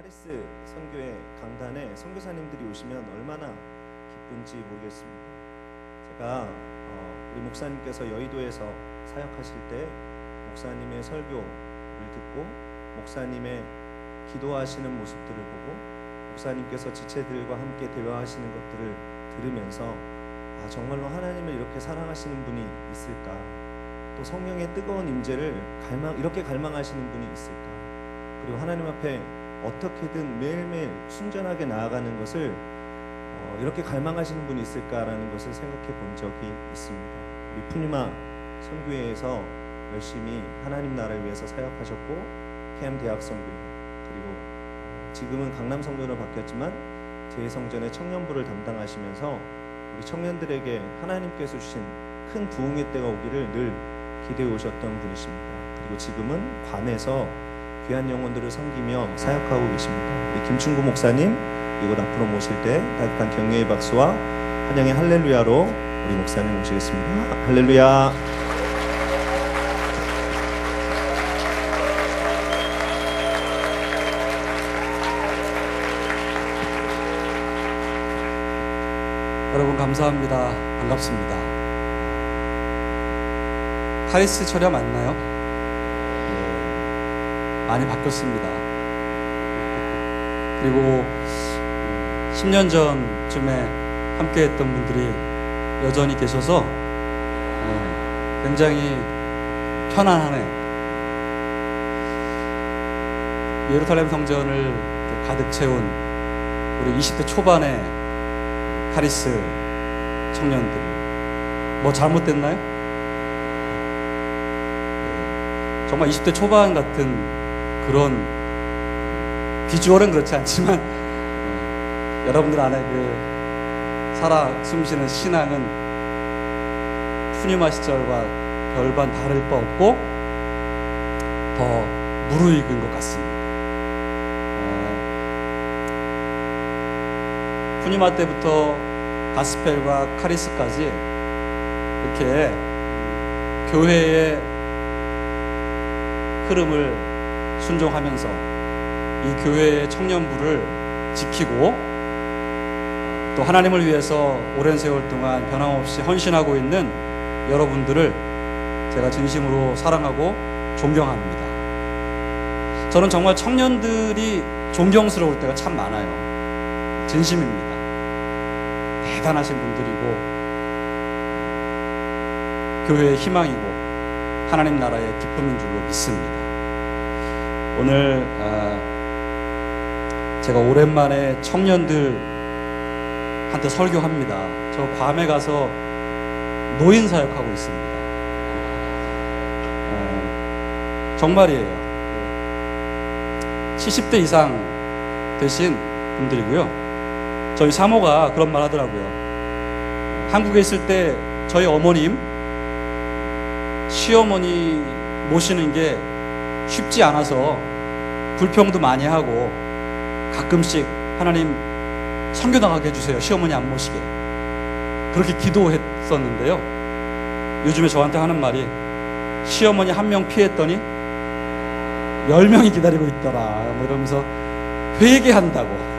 카리스 선교회 강단에 선교사님들이 오시면 얼마나 기쁜지 모르겠습니다. 제가 우리 목사님께서 여의도에서 사역하실 때 목사님의 설교를 듣고 목사님의 기도하시는 모습들을 보고 목사님께서 지체들과 함께 대화하시는 것들을 들으면서 정말로 하나님을 이렇게 사랑하시는 분이 있을까? 또 성령의 뜨거운 임재를 이렇게 갈망하시는 분이 있을까? 그리고 하나님 앞에 어떻게든 매일매일 순전하게 나아가는 것을 이렇게 갈망하시는 분이 있을까라는 것을 생각해 본 적이 있습니다. 우리 푸니마 선교회에서 열심히 하나님 나라를 위해서 사역하셨고 캠 대학성교회 그리고 지금은 강남성전으로 바뀌었지만 제2성전의 청년부를 담당하시면서 우리 청년들에게 하나님께서 주신 큰 부흥의 때가 오기를 늘 기대해 오셨던 분이십니다. 그리고 지금은 괌에서 귀한 영혼들을 섬기며 사역하고 계십니다. 우리 김충구 목사님 이곳 앞으로 모실 때 따뜻한 격려의 박수와 환영의 할렐루야로 우리 목사님 모시겠습니다. 할렐루야. 여러분 감사합니다. 반갑습니다. 카리스 철야 맞나요? 많이 바뀌었습니다. 그리고 10년 전쯤에 함께 했던 분들이 여전히 계셔서 굉장히 편안하네요. 예루살렘 성전을 가득 채운 우리 20대 초반의 카리스 청년들 뭐 잘못됐나요? 정말 20대 초반 같은 그런 비주얼은 그렇지 않지만 여러분들 안에 그 살아 숨쉬는 신앙은 푸니마 시절과 별반 다를 바 없고 더 무르익은 것 같습니다. 푸니마 때부터 가스펠과 카리스까지 이렇게 교회의 흐름을 순종하면서 이 교회의 청년부를 지키고 또 하나님을 위해서 오랜 세월 동안 변함없이 헌신하고 있는 여러분들을 제가 진심으로 사랑하고 존경합니다. 저는 정말 청년들이 존경스러울 때가 참 많아요. 진심입니다. 대단하신 분들이고 교회의 희망이고 하나님 나라의 기쁨인 줄로 믿습니다. 오늘 제가 오랜만에 청년들한테 설교합니다. 저 괌에 가서 노인 사역하고 있습니다. 정말이에요. 70대 이상 되신 분들이고요. 저희 사모가 그런 말 하더라고요. 한국에 있을 때 저희 어머님, 시어머니 모시는 게 쉽지 않아서 불평도 많이 하고 가끔씩 하나님 선교 나가게 해주세요. 시어머니 안 모시게. 그렇게 기도했었는데요. 요즘에 저한테 하는 말이 시어머니 한 명 피했더니 10명이 기다리고 있더라. 뭐 이러면서 회개한다고.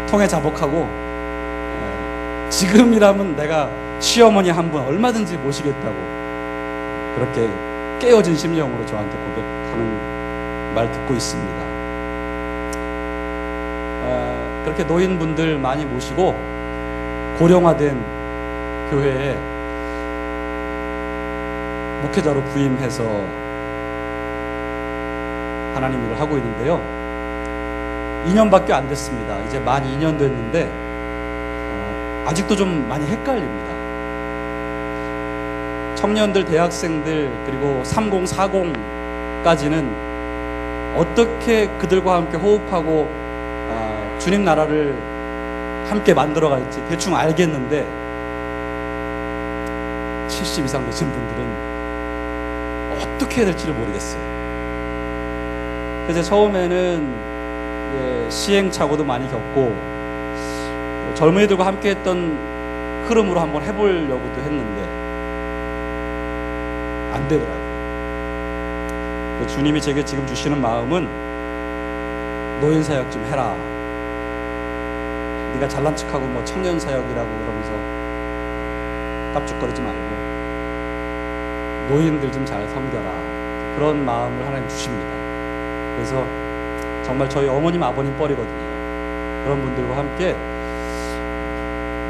통해 자복하고 지금이라면 내가 시어머니 한 분 얼마든지 모시겠다고 그렇게 깨어진 심령으로 저한테 고백하는 말 듣고 있습니다. 그렇게 노인분들 많이 모시고 고령화된 교회에 목회자로 부임해서 하나님 일을 하고 있는데요. 2년밖에 안 됐습니다. 이제 만 2년 됐는데 아직도 좀 많이 헷갈립니다. 청년들, 대학생들 그리고 3040까지는 어떻게 그들과 함께 호흡하고 주님 나라를 함께 만들어갈지 대충 알겠는데 70 이상 되신 분들은 어떻게 해야 될지를 모르겠어요. 그래서 처음에는 시행착오도 많이 겪고 젊은이들과 함께 했던 흐름으로 한번 해보려고도 했는데 안 되더라고요. 주님이 제게 지금 주시는 마음은 노인 사역 좀 해라. 네가 잘난 척하고 뭐 청년 사역이라고 그러면서 깝죽거리지 말고 노인들 좀 잘 섬겨라. 그런 마음을 하나님 주십니다. 그래서 정말 저희 어머님 아버님 뻘이거든요. 그런 분들과 함께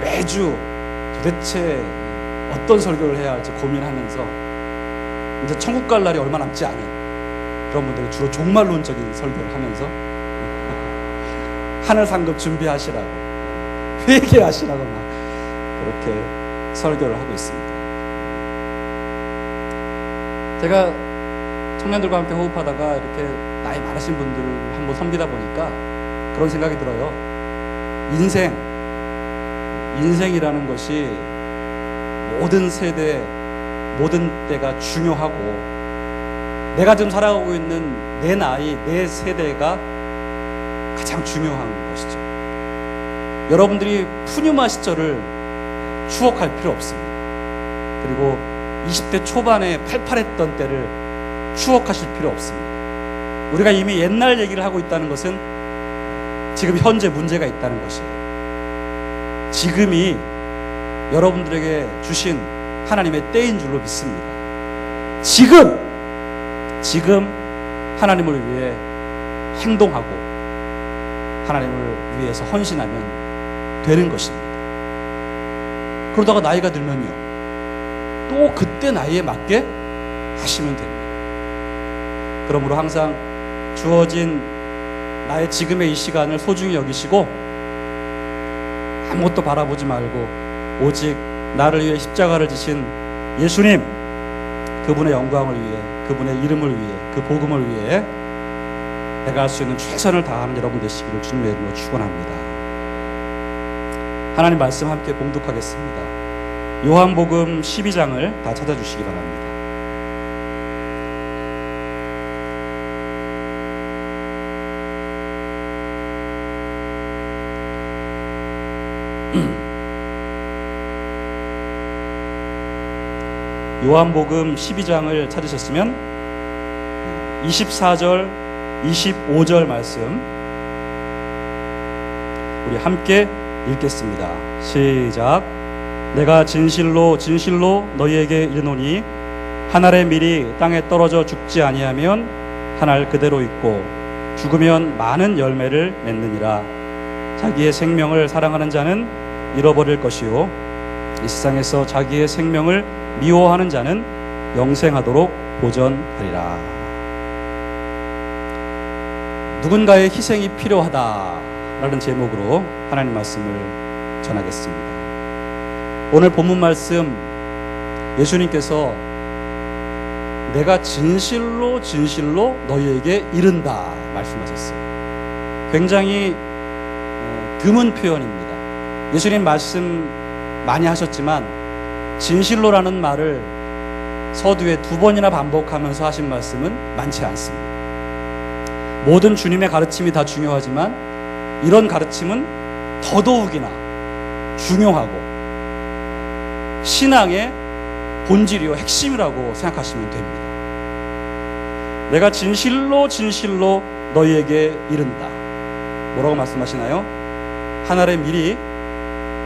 매주 도대체 어떤 설교를 해야 할지 고민하면서 이제 천국 갈 날이 얼마 남지 않은 그런 분들이 주로 종말론적인 설교를 하면서 하늘 상급 준비하시라고, 회개하시라고 막 그렇게 설교를 하고 있습니다. 제가 청년들과 함께 호흡하다가 이렇게 나이 많으신 분들을 한번 섬기다 보니까 그런 생각이 들어요. 인생이라는 것이 모든 세대, 모든 때가 중요하고 내가 지금 살아가고 있는 내 나이, 내 세대가 가장 중요한 것이죠. 여러분들이 푸뉴마 시절을 추억할 필요 없습니다. 그리고 20대 초반에 팔팔했던 때를 추억하실 필요 없습니다. 우리가 이미 옛날 얘기를 하고 있다는 것은 지금 현재 문제가 있다는 것이에요. 지금이 여러분들에게 주신 하나님의 때인 줄로 믿습니다. 지금 하나님을 위해 행동하고 하나님을 위해서 헌신하면 되는 것입니다. 그러다가 나이가 들면요, 또 그때 나이에 맞게 하시면 됩니다. 그러므로 항상 주어진 나의 지금의 이 시간을 소중히 여기시고 아무것도 바라보지 말고 오직 나를 위해 십자가를 지신 예수님, 그분의 영광을 위해, 그분의 이름을 위해, 그 복음을 위해 내가 할 수 있는 최선을 다하는 여러분 되시기를 주님의 이름으로 축원합니다. 하나님 말씀 함께 봉독하겠습니다. 요한복음 12장을 다 찾아주시기 바랍니다. 요한복음 12장을 찾으셨으면 24절, 25절 말씀 우리 함께 읽겠습니다. 시작. 내가 진실로 진실로 너희에게 이르노니 한 알의 밀이 땅에 떨어져 죽지 아니하면 한 알 그대로 있고 죽으면 많은 열매를 맺느니라. 자기의 생명을 사랑하는 자는 잃어버릴 것이요 이 세상에서 자기의 생명을 미워하는 자는 영생하도록 보전하리라. 누군가의 희생이 필요하다라는 제목으로 하나님 말씀을 전하겠습니다. 오늘 본문 말씀 예수님께서 내가 진실로 진실로 너희에게 이른다 말씀하셨어요. 굉장히 드문 표현입니다. 예수님 말씀 많이 하셨지만 진실로라는 말을 서두에 2번이나 반복하면서 하신 말씀은 많지 않습니다. 모든 주님의 가르침이 다 중요하지만 이런 가르침은 더더욱이나 중요하고 신앙의 본질이요 핵심이라고 생각하시면 됩니다. 내가 진실로 진실로 너희에게 이른다. 뭐라고 말씀하시나요? 한 알의 밀이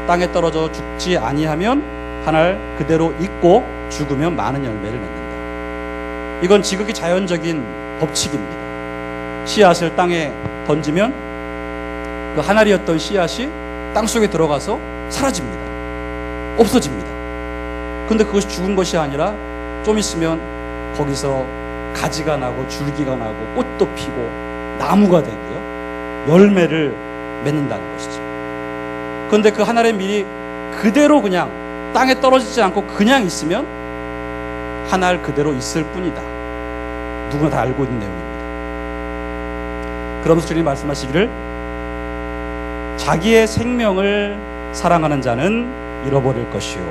땅에 떨어져 죽지 아니하면 한 알 그대로 있고 죽으면 많은 열매를 맺는다. 이건 지극히 자연적인 법칙입니다. 씨앗을 땅에 던지면 그 한 알이었던 씨앗이 땅속에 들어가서 사라집니다. 없어집니다. 근데 그것이 죽은 것이 아니라 좀 있으면 거기서 가지가 나고 줄기가 나고 꽃도 피고 나무가 되고요 열매를 맺는다는 것이죠. 그런데 그 한 알의 밀이 그대로 그냥 땅에 떨어지지 않고 그냥 있으면 한 알 그대로 있을 뿐이다. 누구나 다 알고 있는 내용입니다. 그러면서 주님이 말씀하시기를 자기의 생명을 사랑하는 자는 잃어버릴 것이요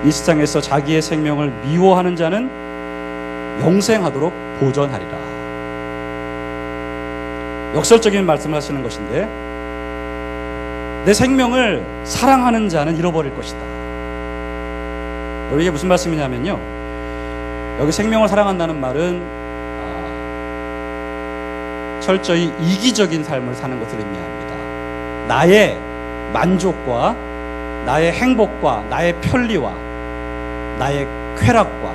이 세상에서 자기의 생명을 미워하는 자는 영생하도록 보전하리라. 역설적인 말씀을 하시는 것인데 내 생명을 사랑하는 자는 잃어버릴 것이다. 이게 무슨 말씀이냐면요, 여기 생명을 사랑한다는 말은 철저히 이기적인 삶을 사는 것을 의미합니다. 나의 만족과 나의 행복과 나의 편리와 나의 쾌락과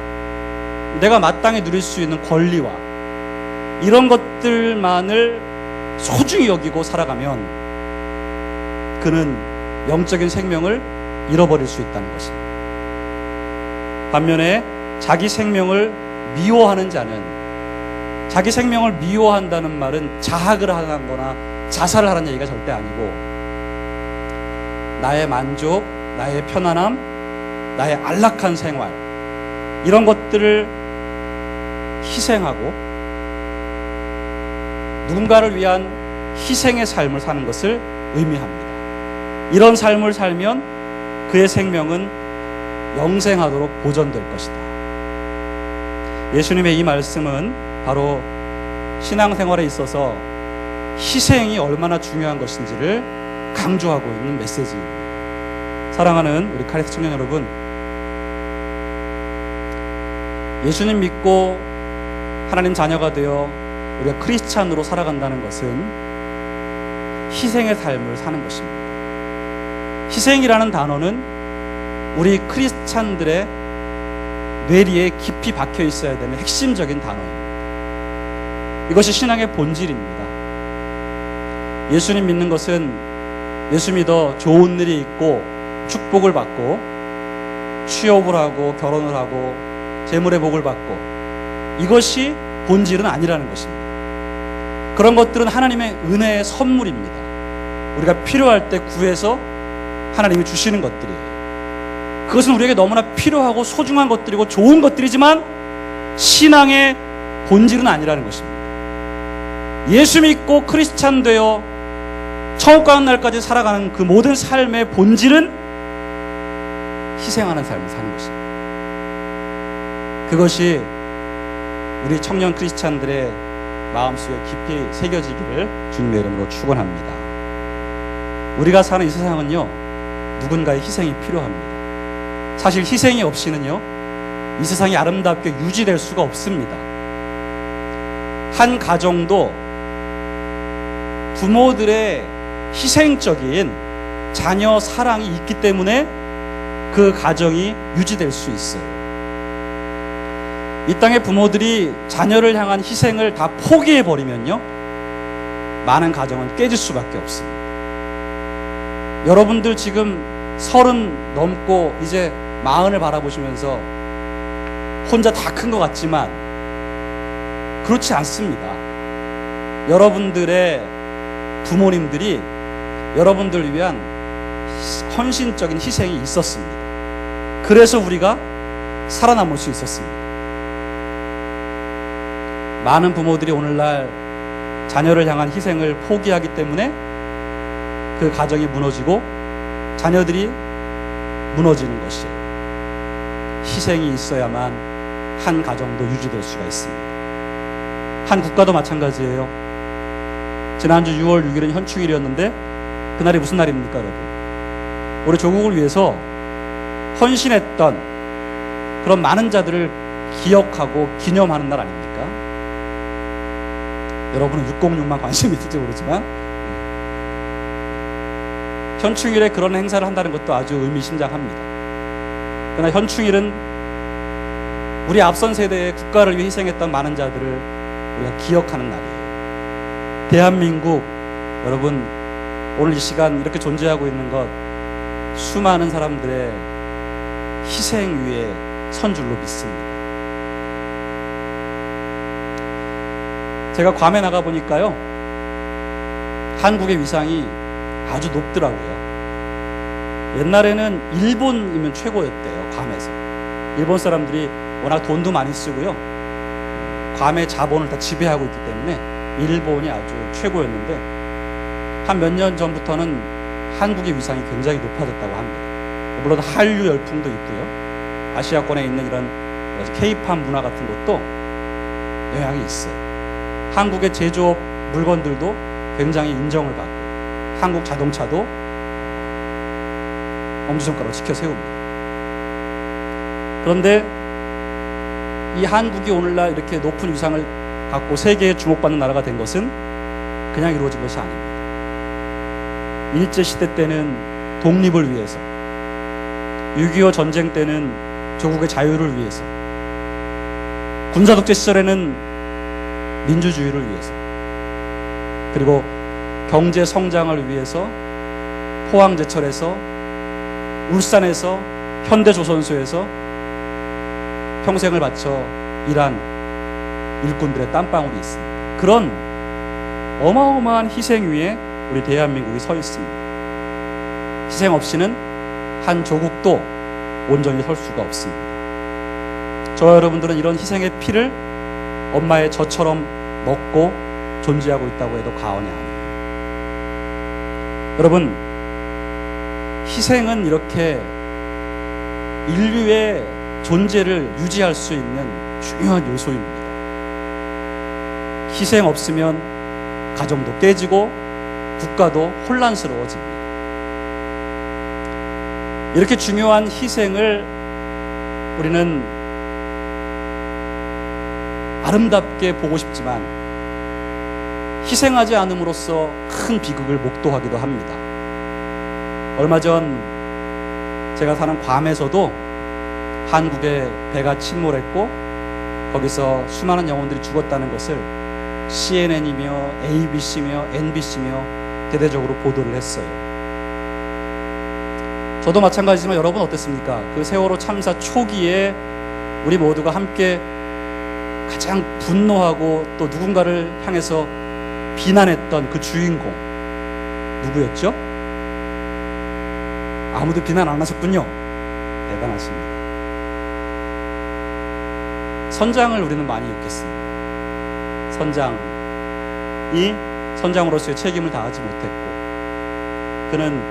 내가 마땅히 누릴 수 있는 권리와 이런 것들만을 소중히 여기고 살아가면 그는 영적인 생명을 잃어버릴 수 있다는 것입니다. 반면에 자기 생명을 미워하는 자는, 자기 생명을 미워한다는 말은 자학을 하는 거나 자살을 하는 얘기가 절대 아니고 나의 만족, 나의 편안함, 나의 안락한 생활 이런 것들을 희생하고 누군가를 위한 희생의 삶을 사는 것을 의미합니다. 이런 삶을 살면 그의 생명은 영생하도록 보존될 것이다. 예수님의 이 말씀은 바로 신앙생활에 있어서 희생이 얼마나 중요한 것인지를 강조하고 있는 메시지입니다. 사랑하는 우리 카리스 청년 여러분, 예수님 믿고 하나님 자녀가 되어 우리가 크리스찬으로 살아간다는 것은 희생의 삶을 사는 것입니다. 희생이라는 단어는 우리 크리스찬들의 뇌리에 깊이 박혀 있어야 되는 핵심적인 단어입니다. 이것이 신앙의 본질입니다. 예수님 믿는 것은 예수 믿어 좋은 일이 있고 축복을 받고 취업을 하고 결혼을 하고 재물의 복을 받고 이것이 본질은 아니라는 것입니다. 그런 것들은 하나님의 은혜의 선물입니다. 우리가 필요할 때 구해서 하나님이 주시는 것들이에요. 그것은 우리에게 너무나 필요하고 소중한 것들이고 좋은 것들이지만 신앙의 본질은 아니라는 것입니다. 예수 믿고 크리스찬 되어 천국 가는 날까지 살아가는 그 모든 삶의 본질은 희생하는 삶을 사는 것입니다. 그것이 우리 청년 크리스찬들의 마음속에 깊이 새겨지기를 주님의 이름으로 축원합니다. 우리가 사는 이 세상은요, 누군가의 희생이 필요합니다. 사실 희생이 없이는요, 이 세상이 아름답게 유지될 수가 없습니다. 한 가정도 부모들의 희생적인 자녀 사랑이 있기 때문에 그 가정이 유지될 수 있어요. 이 땅의 부모들이 자녀를 향한 희생을 다 포기해버리면요, 많은 가정은 깨질 수밖에 없습니다. 여러분들 지금 30 넘고 이제 40을 바라보시면서 혼자 다 큰 것 같지만 그렇지 않습니다. 여러분들의 부모님들이 여러분들을 위한 헌신적인 희생이 있었습니다. 그래서 우리가 살아남을 수 있었습니다. 많은 부모들이 오늘날 자녀를 향한 희생을 포기하기 때문에 그 가정이 무너지고 자녀들이 무너지는 것이에요. 희생이 있어야만 한 가정도 유지될 수가 있습니다. 한 국가도 마찬가지예요. 지난주 6월 6일은 현충일이었는데 그날이 무슨 날입니까, 여러분? 우리 조국을 위해서 헌신했던 그런 많은 자들을 기억하고 기념하는 날 아닙니까? 여러분은 606만 관심이 있을지 모르지만 현충일에 그런 행사를 한다는 것도 아주 의미심장합니다. 그러나 현충일은 우리 앞선 세대의 국가를 위해 희생했던 많은 자들을 우리가 기억하는 날이에요. 대한민국, 여러분, 오늘 이 시간 이렇게 존재하고 있는 것 수많은 사람들의 희생 위에 선 줄로 믿습니다. 제가 괌에 나가보니까요, 한국의 위상이 아주 높더라고요. 옛날에는 일본이면 최고였대요, 괌에서. 일본 사람들이 워낙 돈도 많이 쓰고요, 괌의 자본을 다 지배하고 있기 때문에 일본이 아주 최고였는데 한 몇 년 전부터는 한국의 위상이 굉장히 높아졌다고 합니다. 물론 한류 열풍도 있고요, 아시아권에 있는 이런 K-팝 문화 같은 것도 영향이 있어요. 한국의 제조업 물건들도 굉장히 인정을 받고 한국 자동차도 엄지손가락으로 지켜 세웁니다. 그런데 이 한국이 오늘날 이렇게 높은 위상을 갖고 세계에 주목받는 나라가 된 것은 그냥 이루어진 것이 아닙니다. 일제시대 때는 독립을 위해서, 6.25 전쟁 때는 조국의 자유를 위해서, 군사독재 시절에는 민주주의를 위해서, 그리고 경제 성장을 위해서 포항제철에서, 울산에서, 현대조선소에서 평생을 바쳐 일한 일꾼들의 땀방울이 있습니다. 그런 어마어마한 희생 위에 우리 대한민국이 서 있습니다. 희생 없이는 한 조국도 온전히 설 수가 없습니다. 저와 여러분들은 이런 희생의 피를 엄마의 젖처럼 먹고 존재하고 있다고 해도 과언이 아닙니다. 여러분, 희생은 이렇게 인류의 존재를 유지할 수 있는 중요한 요소입니다. 희생 없으면 가정도 깨지고 국가도 혼란스러워집니다. 이렇게 중요한 희생을 우리는 아름답게 보고 싶지만 희생하지 않음으로써 큰 비극을 목도하기도 합니다. 얼마 전 제가 사는 괌에서도 한국에 배가 침몰했고 거기서 수많은 영혼들이 죽었다는 것을 CNN이며 ABC며 NBC며 대대적으로 보도를 했어요. 저도 마찬가지지만 여러분 어땠습니까? 그 세월호 참사 초기에 우리 모두가 함께 가장 분노하고 또 누군가를 향해서 비난했던 그 주인공 누구였죠? 아무도 비난 안 하셨군요. 대단하십니다. 선장을 우리는 많이 욕했습니다. 선장이 선장으로서의 책임을 다하지 못했고 그는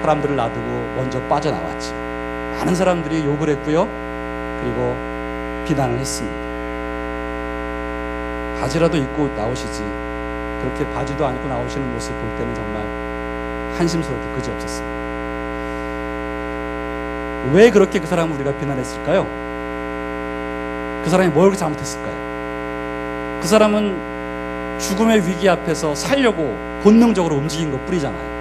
사람들을 놔두고 먼저 빠져나왔죠. 많은 사람들이 욕을 했고요. 그리고 비난을 했습니다. 바지라도 입고 나오시지 그렇게 바지도 안 입고 나오시는 모습 볼 때는 정말 한심스럽게 그지없었습니다. 왜 그렇게 그 사람을 우리가 비난했을까요? 그 사람이 뭘 그렇게 잘못했을까요? 그 사람은 죽음의 위기 앞에서 살려고 본능적으로 움직인 것 뿐이잖아요.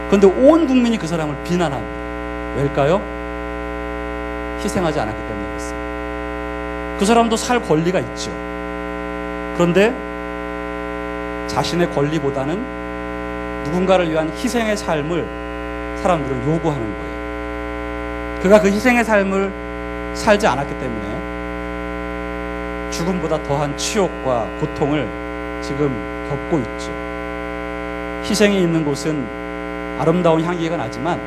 그런데 온 국민이 그 사람을 비난합니다. 왜일까요? 희생하지 않았기 때문에 그렇습니다. 그 사람도 살 권리가 있죠. 그런데 자신의 권리보다는 누군가를 위한 희생의 삶을 사람들은 요구하는 거예요. 그가 그 희생의 삶을 살지 않았기 때문에 죽음보다 더한 치욕과 고통을 지금 겪고 있죠. 희생이 있는 곳은 아름다운 향기가 나지만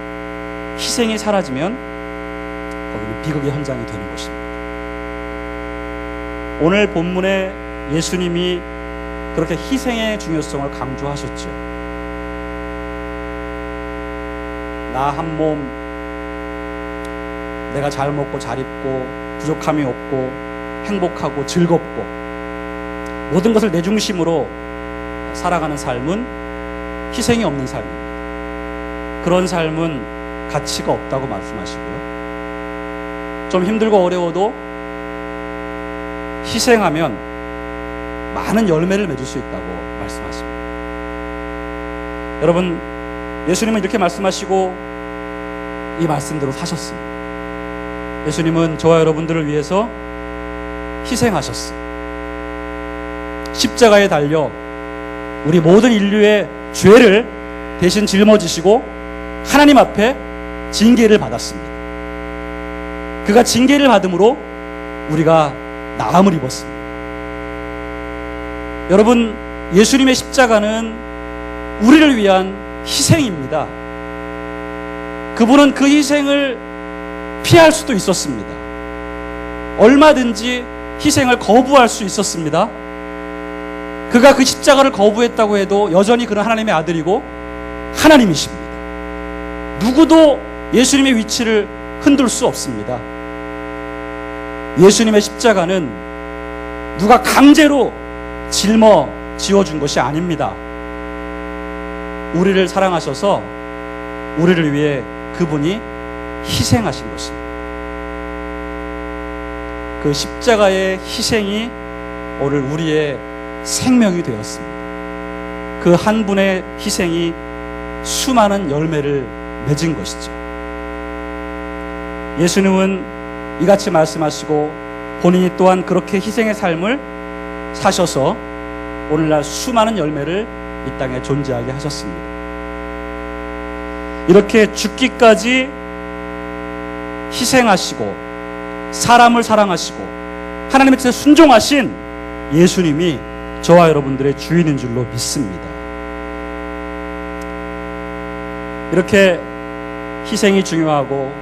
희생이 사라지면 거기는 비극의 현장이 되는 것입니다. 오늘 본문에 예수님이 그렇게 희생의 중요성을 강조하셨죠. 나 한 몸 내가 잘 먹고 잘 입고 부족함이 없고 행복하고 즐겁고 모든 것을 내 중심으로 살아가는 삶은 희생이 없는 삶입니다. 그런 삶은 가치가 없다고 말씀하시고요. 좀 힘들고 어려워도 희생하면 많은 열매를 맺을 수 있다고 말씀하십니다. 여러분, 예수님은 이렇게 말씀하시고 이 말씀대로 사셨습니다. 예수님은 저와 여러분들을 위해서 희생하셨어요. 십자가에 달려 우리 모든 인류의 죄를 대신 짊어지시고 하나님 앞에 징계를 받았습니다. 그가 징계를 받음으로 우리가 나음을 입었습니다. 여러분, 예수님의 십자가는 우리를 위한 희생입니다. 그분은 그 희생을 피할 수도 있었습니다. 얼마든지 희생을 거부할 수 있었습니다. 그가 그 십자가를 거부했다고 해도 여전히 그는 하나님의 아들이고 하나님이십니다. 누구도 예수님의 위치를 흔들 수 없습니다. 예수님의 십자가는 누가 강제로 짊어지어준 것이 아닙니다. 우리를 사랑하셔서 우리를 위해 그분이 희생하신 것입니다. 그 십자가의 희생이 오늘 우리의 생명이 되었습니다. 그 한 분의 희생이 수많은 열매를 맺은 것이죠. 예수님은 이같이 말씀하시고 본인이 또한 그렇게 희생의 삶을 사셔서 오늘날 수많은 열매를 이 땅에 존재하게 하셨습니다. 이렇게 죽기까지 희생하시고 사람을 사랑하시고 하나님의 뜻에 순종하신 예수님이 저와 여러분들의 주인인 줄로 믿습니다. 이렇게 희생이 중요하고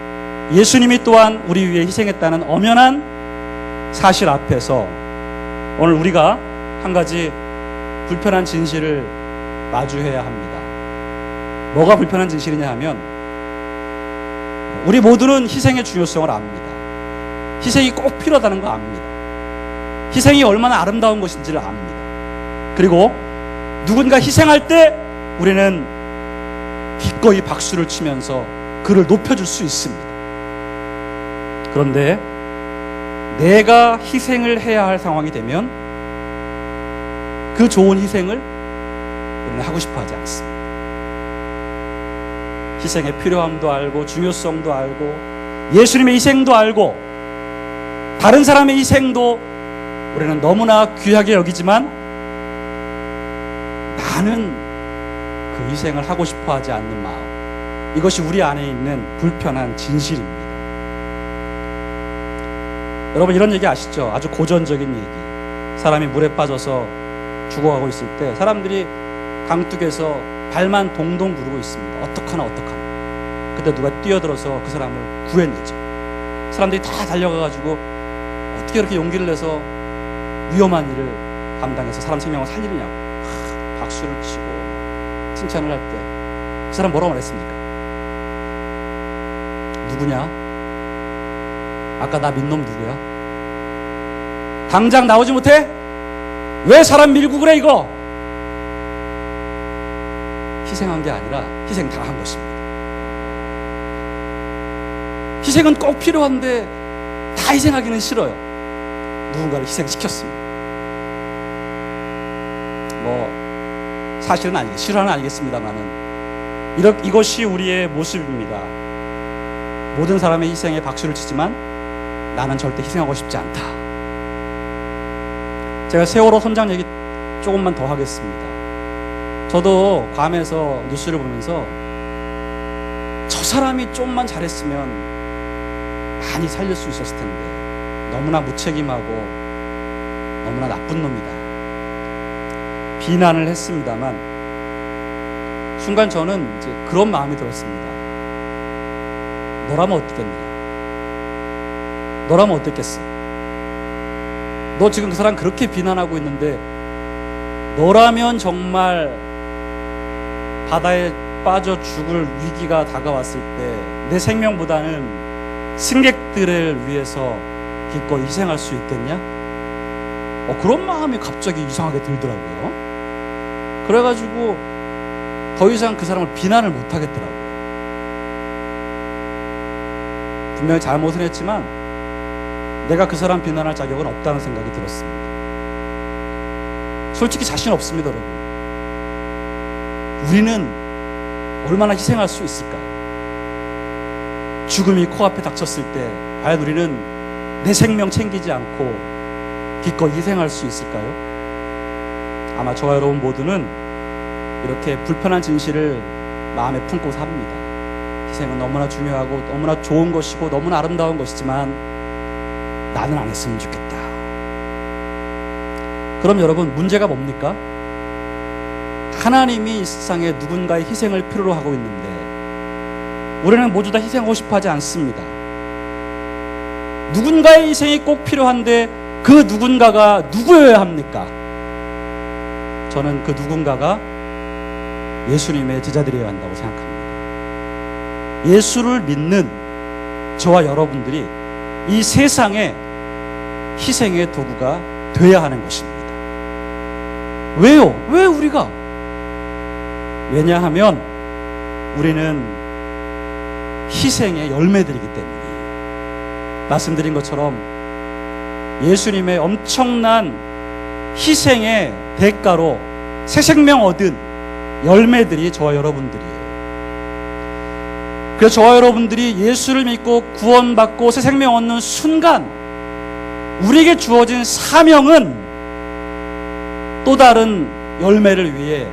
예수님이 또한 우리 위해 희생했다는 엄연한 사실 앞에서 오늘 우리가 한 가지 불편한 진실을 마주해야 합니다. 뭐가 불편한 진실이냐 하면 우리 모두는 희생의 중요성을 압니다. 희생이 꼭 필요하다는 거 압니다. 희생이 얼마나 아름다운 것인지를 압니다. 그리고 누군가 희생할 때 우리는 기꺼이 박수를 치면서 그를 높여줄 수 있습니다. 그런데 내가 희생을 해야 할 상황이 되면 그 좋은 희생을 우리는 하고 싶어 하지 않습니다. 희생의 필요함도 알고 중요성도 알고 예수님의 희생도 알고 다른 사람의 희생도 우리는 너무나 귀하게 여기지만 나는 그 희생을 하고 싶어 하지 않는 마음, 이것이 우리 안에 있는 불편한 진실입니다. 여러분 이런 얘기 아시죠? 아주 고전적인 얘기. 사람이 물에 빠져서 죽어가고 있을 때 사람들이 강둑에서 발만 동동 구르고 있습니다. 어떡하나 그때 누가 뛰어들어서 그 사람을 구해내죠. 사람들이 다 달려가가지고 어떻게 이렇게 용기를 내서 위험한 일을 감당해서 사람 생명을 살리느냐고 박수를 치고 칭찬을 할 때 그 사람 뭐라고 말했습니까? 누구냐? 아까 나 민 놈 누구야? 당장 나오지 못해? 왜 사람 밀고 그래 이거? 희생한 게 아니라 희생당한 것입니다. 희생은 꼭 필요한데 다 희생하기는 싫어요. 누군가를 희생시켰습니다. 사실은 실화는 아니겠습니다만은 이것이 우리의 모습입니다. 모든 사람의 희생에 박수를 치지만 나는 절대 희생하고 싶지 않다. 제가 세월호 선장 얘기 조금만 더 하겠습니다. 저도 괌에서 뉴스를 보면서 저 사람이 좀만 잘했으면 많이 살릴 수 있었을 텐데 너무나 무책임하고 너무나 나쁜 놈이다. 비난을 했습니다만 순간 저는 이제 그런 마음이 들었습니다. 너라면 어떻겠느냐? 너라면 어땠겠어? 너 지금 그 사람 그렇게 비난하고 있는데 너라면 정말 바다에 빠져 죽을 위기가 다가왔을 때 내 생명보다는 승객들을 위해서 기꺼이 희생할 수 있겠냐? 그런 마음이 갑자기 이상하게 들더라고요. 그래가지고 더 이상 그 사람을 비난을 못 하겠더라고요. 분명히 잘못은 했지만 내가 그 사람 비난할 자격은 없다는 생각이 들었습니다. 솔직히 자신 없습니다, 여러분. 우리는 얼마나 희생할 수 있을까요? 죽음이 코앞에 닥쳤을 때 과연 우리는 내 생명 챙기지 않고 기꺼이 희생할 수 있을까요? 아마 저와 여러분 모두는 이렇게 불편한 진실을 마음에 품고 삽니다. 희생은 너무나 중요하고 너무나 좋은 것이고 너무나 아름다운 것이지만 나는 안 했으면 좋겠다. 그럼 여러분 문제가 뭡니까? 하나님이 이 세상에 누군가의 희생을 필요로 하고 있는데 우리는 모두 다 희생하고 싶어 하지 않습니다. 누군가의 희생이 꼭 필요한데 그 누군가가 누구여야 합니까? 저는 그 누군가가 예수님의 제자들이어야 한다고 생각합니다. 예수를 믿는 저와 여러분들이 이 세상에 희생의 도구가 돼야 하는 것입니다. 왜요? 왜 우리가? 왜냐하면 우리는 희생의 열매들이기 때문이에요. 말씀드린 것처럼 예수님의 엄청난 희생의 대가로 새 생명 얻은 열매들이 저와 여러분들이에요. 그래서 저와 여러분들이 예수를 믿고 구원받고 새 생명 얻는 순간 우리에게 주어진 사명은 또 다른 열매를 위해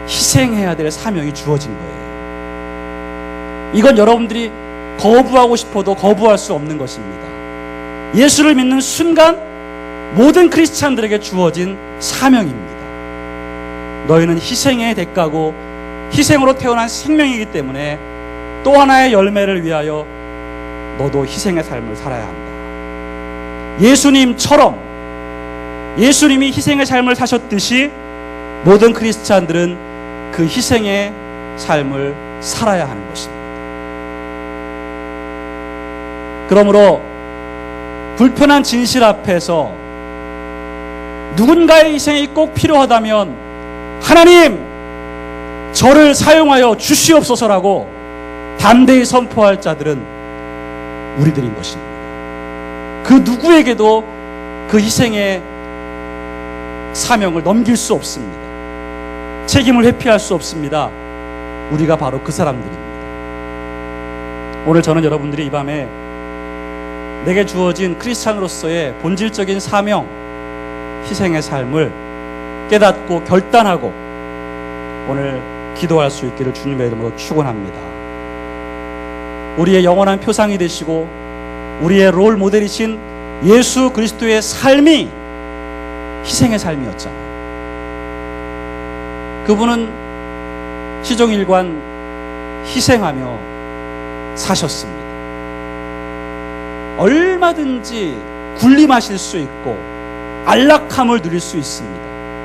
희생해야 될 사명이 주어진 거예요. 이건 여러분들이 거부하고 싶어도 거부할 수 없는 것입니다. 예수를 믿는 순간 모든 크리스찬들에게 주어진 사명입니다. 너희는 희생의 대가고 희생으로 태어난 생명이기 때문에 또 하나의 열매를 위하여 너도 희생의 삶을 살아야 한다. 예수님처럼 예수님이 희생의 삶을 사셨듯이 모든 크리스찬들은 그 희생의 삶을 살아야 하는 것입니다. 그러므로 불편한 진실 앞에서 누군가의 희생이 꼭 필요하다면 하나님, 저를 사용하여 주시옵소서라고 담대히 선포할 자들은 우리들인 것입니다. 그 누구에게도 그 희생의 사명을 넘길 수 없습니다. 책임을 회피할 수 없습니다. 우리가 바로 그 사람들입니다. 오늘 저는 여러분들이 이 밤에 내게 주어진 크리스찬으로서의 본질적인 사명, 희생의 삶을 깨닫고 결단하고 오늘 기도할 수 있기를 주님의 이름으로 축원합니다. 우리의 영원한 표상이 되시고 우리의 롤 모델이신 예수 그리스도의 삶이 희생의 삶이었잖아요. 그분은 시종일관 희생하며 사셨습니다. 얼마든지 군림하실 수 있고 안락함을 누릴 수 있습니다.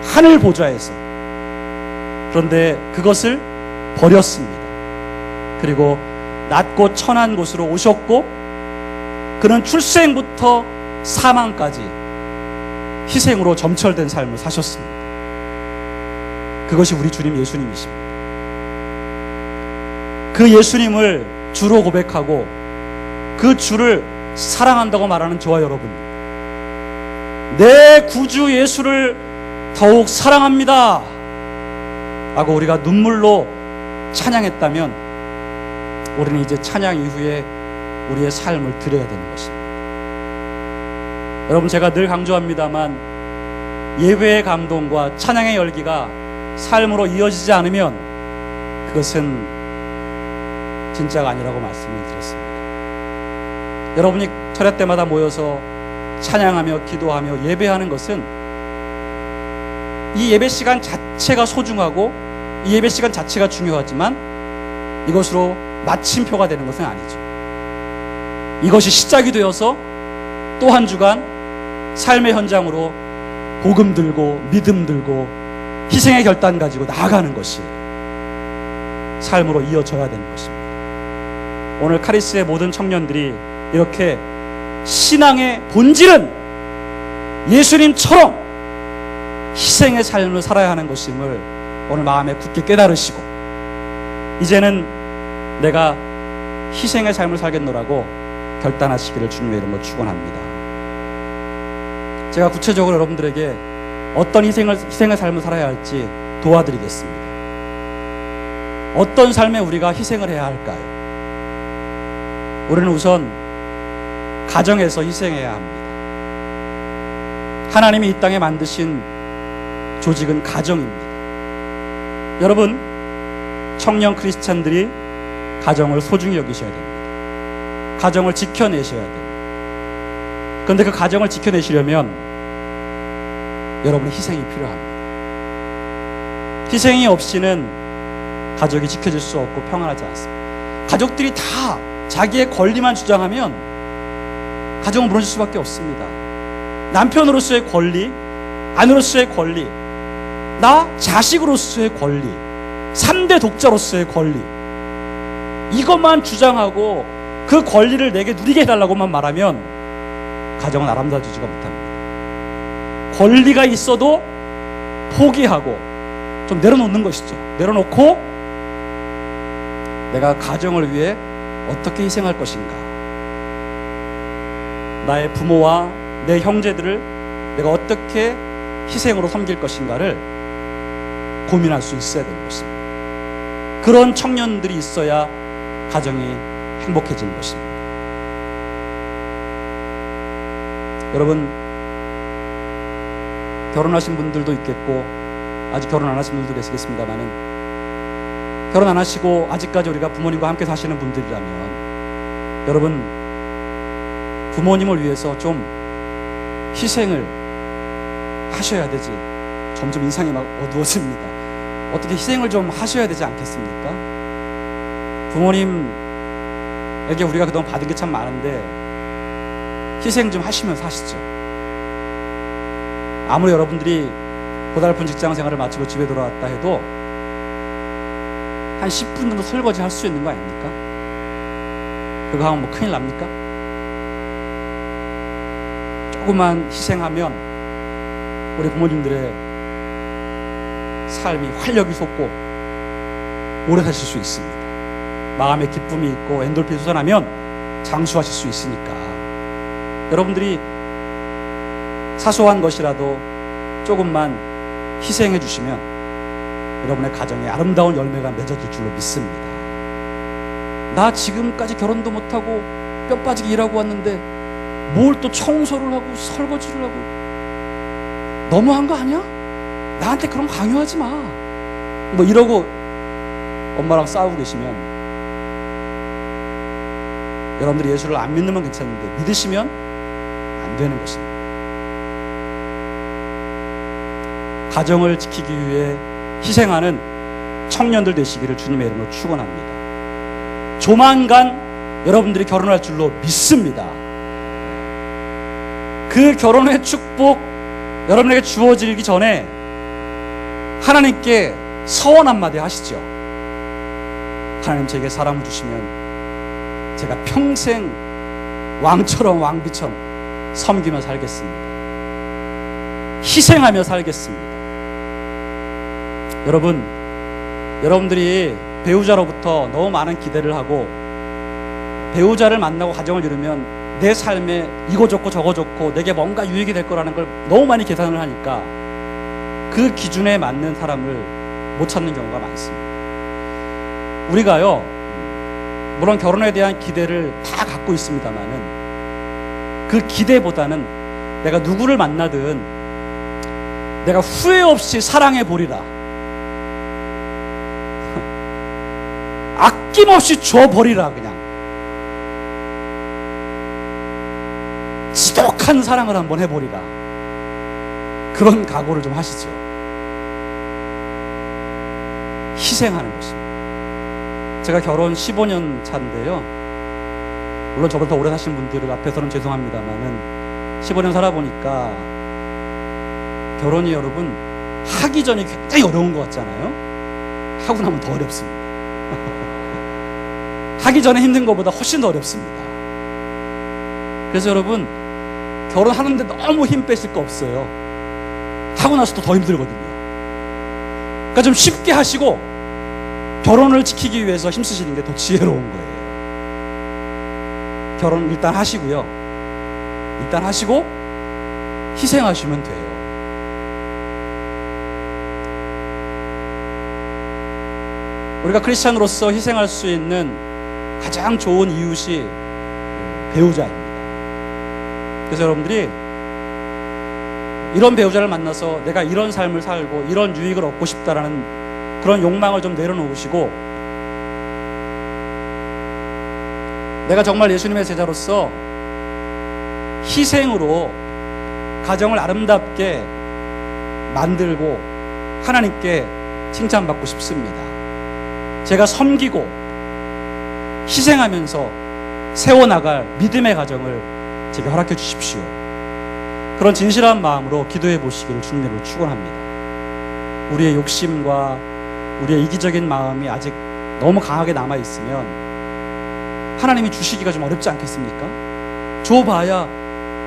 하늘 보좌에서. 그런데 그것을 버렸습니다. 그리고 낮고 천한 곳으로 오셨고 그는 출생부터 사망까지 희생으로 점철된 삶을 사셨습니다. 그것이 우리 주님 예수님이십니다. 그 예수님을 주로 고백하고 그 주를 사랑한다고 말하는 저와 여러분, 내 구주 예수를 더욱 사랑합니다 라고 우리가 눈물로 찬양했다면 우리는 이제 찬양 이후에 우리의 삶을 드려야 되는 것입니다. 여러분, 제가 늘 강조합니다만 예배의 감동과 찬양의 열기가 삶으로 이어지지 않으면 그것은 진짜가 아니라고 말씀을 드렸습니다. 여러분이 철야 때마다 모여서 찬양하며 기도하며 예배하는 것은 이 예배 시간 자체가 소중하고 이 예배 시간 자체가 중요하지만 이것으로 마침표가 되는 것은 아니죠. 이것이 시작이 되어서 또 한 주간 삶의 현장으로 복음 들고 믿음 들고 희생의 결단 가지고 나아가는 것이 삶으로 이어져야 되는 것입니다. 오늘 카리스의 모든 청년들이 이렇게 신앙의 본질은 예수님처럼 희생의 삶을 살아야 하는 것임을 오늘 마음에 굳게 깨달으시고 이제는 내가 희생의 삶을 살겠노라고 결단하시기를 주님의 이름으로 축원합니다. 제가 구체적으로 여러분들에게 어떤 희생의 삶을 살아야 할지 도와드리겠습니다. 어떤 삶에 우리가 희생을 해야 할까요? 우리는 우선 가정에서 희생해야 합니다. 하나님이 이 땅에 만드신 조직은 가정입니다. 여러분, 청년 크리스찬들이 가정을 소중히 여기셔야 됩니다. 가정을 지켜내셔야 됩니다. 그런데 그 가정을 지켜내시려면 여러분의 희생이 필요합니다. 희생이 없이는 가족이 지켜질 수 없고 평안하지 않습니다. 가족들이 다 자기의 권리만 주장하면 가정은 무너질 수밖에 없습니다. 남편으로서의 권리, 아내로서의 권리, 나 자식으로서의 권리, 3대 독자로서의 권리, 이것만 주장하고 그 권리를 내게 누리게 해달라고만 말하면 가정은 아름다워지지가 못합니다. 권리가 있어도 포기하고 좀 내려놓는 것이죠. 내려놓고 내가 가정을 위해 어떻게 희생할 것인가, 나의 부모와 내 형제들을 내가 어떻게 희생으로 섬길 것인가를 고민할 수 있어야 되는 것입니다. 그런 청년들이 있어야 가정이 행복해지는 것입니다. 여러분, 결혼하신 분들도 있겠고 아직 결혼 안 하신 분들도 계시겠습니다만은, 결혼 안 하시고 아직까지 우리가 부모님과 함께 사시는 분들이라면, 여러분, 부모님을 위해서 좀 희생을 하셔야 되지. 점점 인상이 막 어두워집니다. 어떻게 희생을 좀 하셔야 되지 않겠습니까? 부모님에게 우리가 그동안 받은 게 참 많은데 희생 좀 하시면서 하시죠. 아무리 여러분들이 고달픈 직장 생활을 마치고 집에 돌아왔다 해도 한 10분 정도 설거지 할 수 있는 거 아닙니까? 그거 하면 뭐 큰일 납니까? 조금만 희생하면 우리 부모님들의 삶이 활력이 솟고 오래 사실 수 있습니다. 마음에 기쁨이 있고 엔돌핀이 솟아나면 장수하실 수 있으니까, 여러분들이 사소한 것이라도 조금만 희생해 주시면 여러분의 가정에 아름다운 열매가 맺어질 줄로 믿습니다. 나 지금까지 결혼도 못하고 뼈 빠지게 일하고 왔는데 뭘 또 청소를 하고 설거지를 하고, 너무한 거 아니야? 나한테 그런 거 강요하지 마. 뭐 이러고 엄마랑 싸우고 계시면, 여러분들이 예수를 안 믿는 건 괜찮은데 믿으시면 안 되는 것입니다. 가정을 지키기 위해 희생하는 청년들 되시기를 주님의 이름으로 축원합니다. 조만간 여러분들이 결혼할 줄로 믿습니다. 그 결혼의 축복 여러분에게 주어지기 전에 하나님께 서원 한마디 하시죠. 하나님, 제게 사람을 주시면 제가 평생 왕처럼 왕비처럼 섬기며 살겠습니다. 희생하며 살겠습니다. 여러분들이 배우자로부터 너무 많은 기대를 하고 배우자를 만나고 가정을 이루면 내 삶에 이거 좋고 저거 좋고 내게 뭔가 유익이 될 거라는 걸 너무 많이 계산을 하니까 그 기준에 맞는 사람을 못 찾는 경우가 많습니다. 우리가요, 물론 결혼에 대한 기대를 다 갖고 있습니다만은 그 기대보다는 내가 누구를 만나든 내가 후회 없이 사랑해 보리라, 아낌없이 줘버리라, 그냥 지독한 사랑을 한번 해보리라, 그런 각오를 좀 하시죠. 희생하는 것입니다. 제가 결혼 15년 차인데요, 물론 저보다 더 오래 사신 분들 앞에서는 죄송합니다만은 15년 살아보니까 결혼이 여러분 하기 전이 굉장히 어려운 것 같잖아요. 하고 나면 더 어렵습니다. 하기 전에 힘든 것보다 훨씬 더 어렵습니다. 그래서 여러분, 결혼하는데 너무 힘 빼실 거 없어요. 하고 나서도 더 힘들거든요. 그러니까 좀 쉽게 하시고 결혼을 지키기 위해서 힘쓰시는 게 더 지혜로운 거예요. 결혼 일단 하시고요, 일단 하시고 희생하시면 돼요. 우리가 크리스찬으로서 희생할 수 있는 가장 좋은 이웃이 배우자입니다. 그래서 여러분들이 이런 배우자를 만나서 내가 이런 삶을 살고 이런 유익을 얻고 싶다라는 그런 욕망을 좀 내려놓으시고, 내가 정말 예수님의 제자로서 희생으로 가정을 아름답게 만들고 하나님께 칭찬받고 싶습니다. 제가 섬기고 희생하면서 세워나갈 믿음의 가정을 제게 허락해 주십시오. 그런 진실한 마음으로 기도해 보시기를 주님으로 축원합니다. 우리의 욕심과 우리의 이기적인 마음이 아직 너무 강하게 남아있으면 하나님이 주시기가 좀 어렵지 않겠습니까? 줘봐야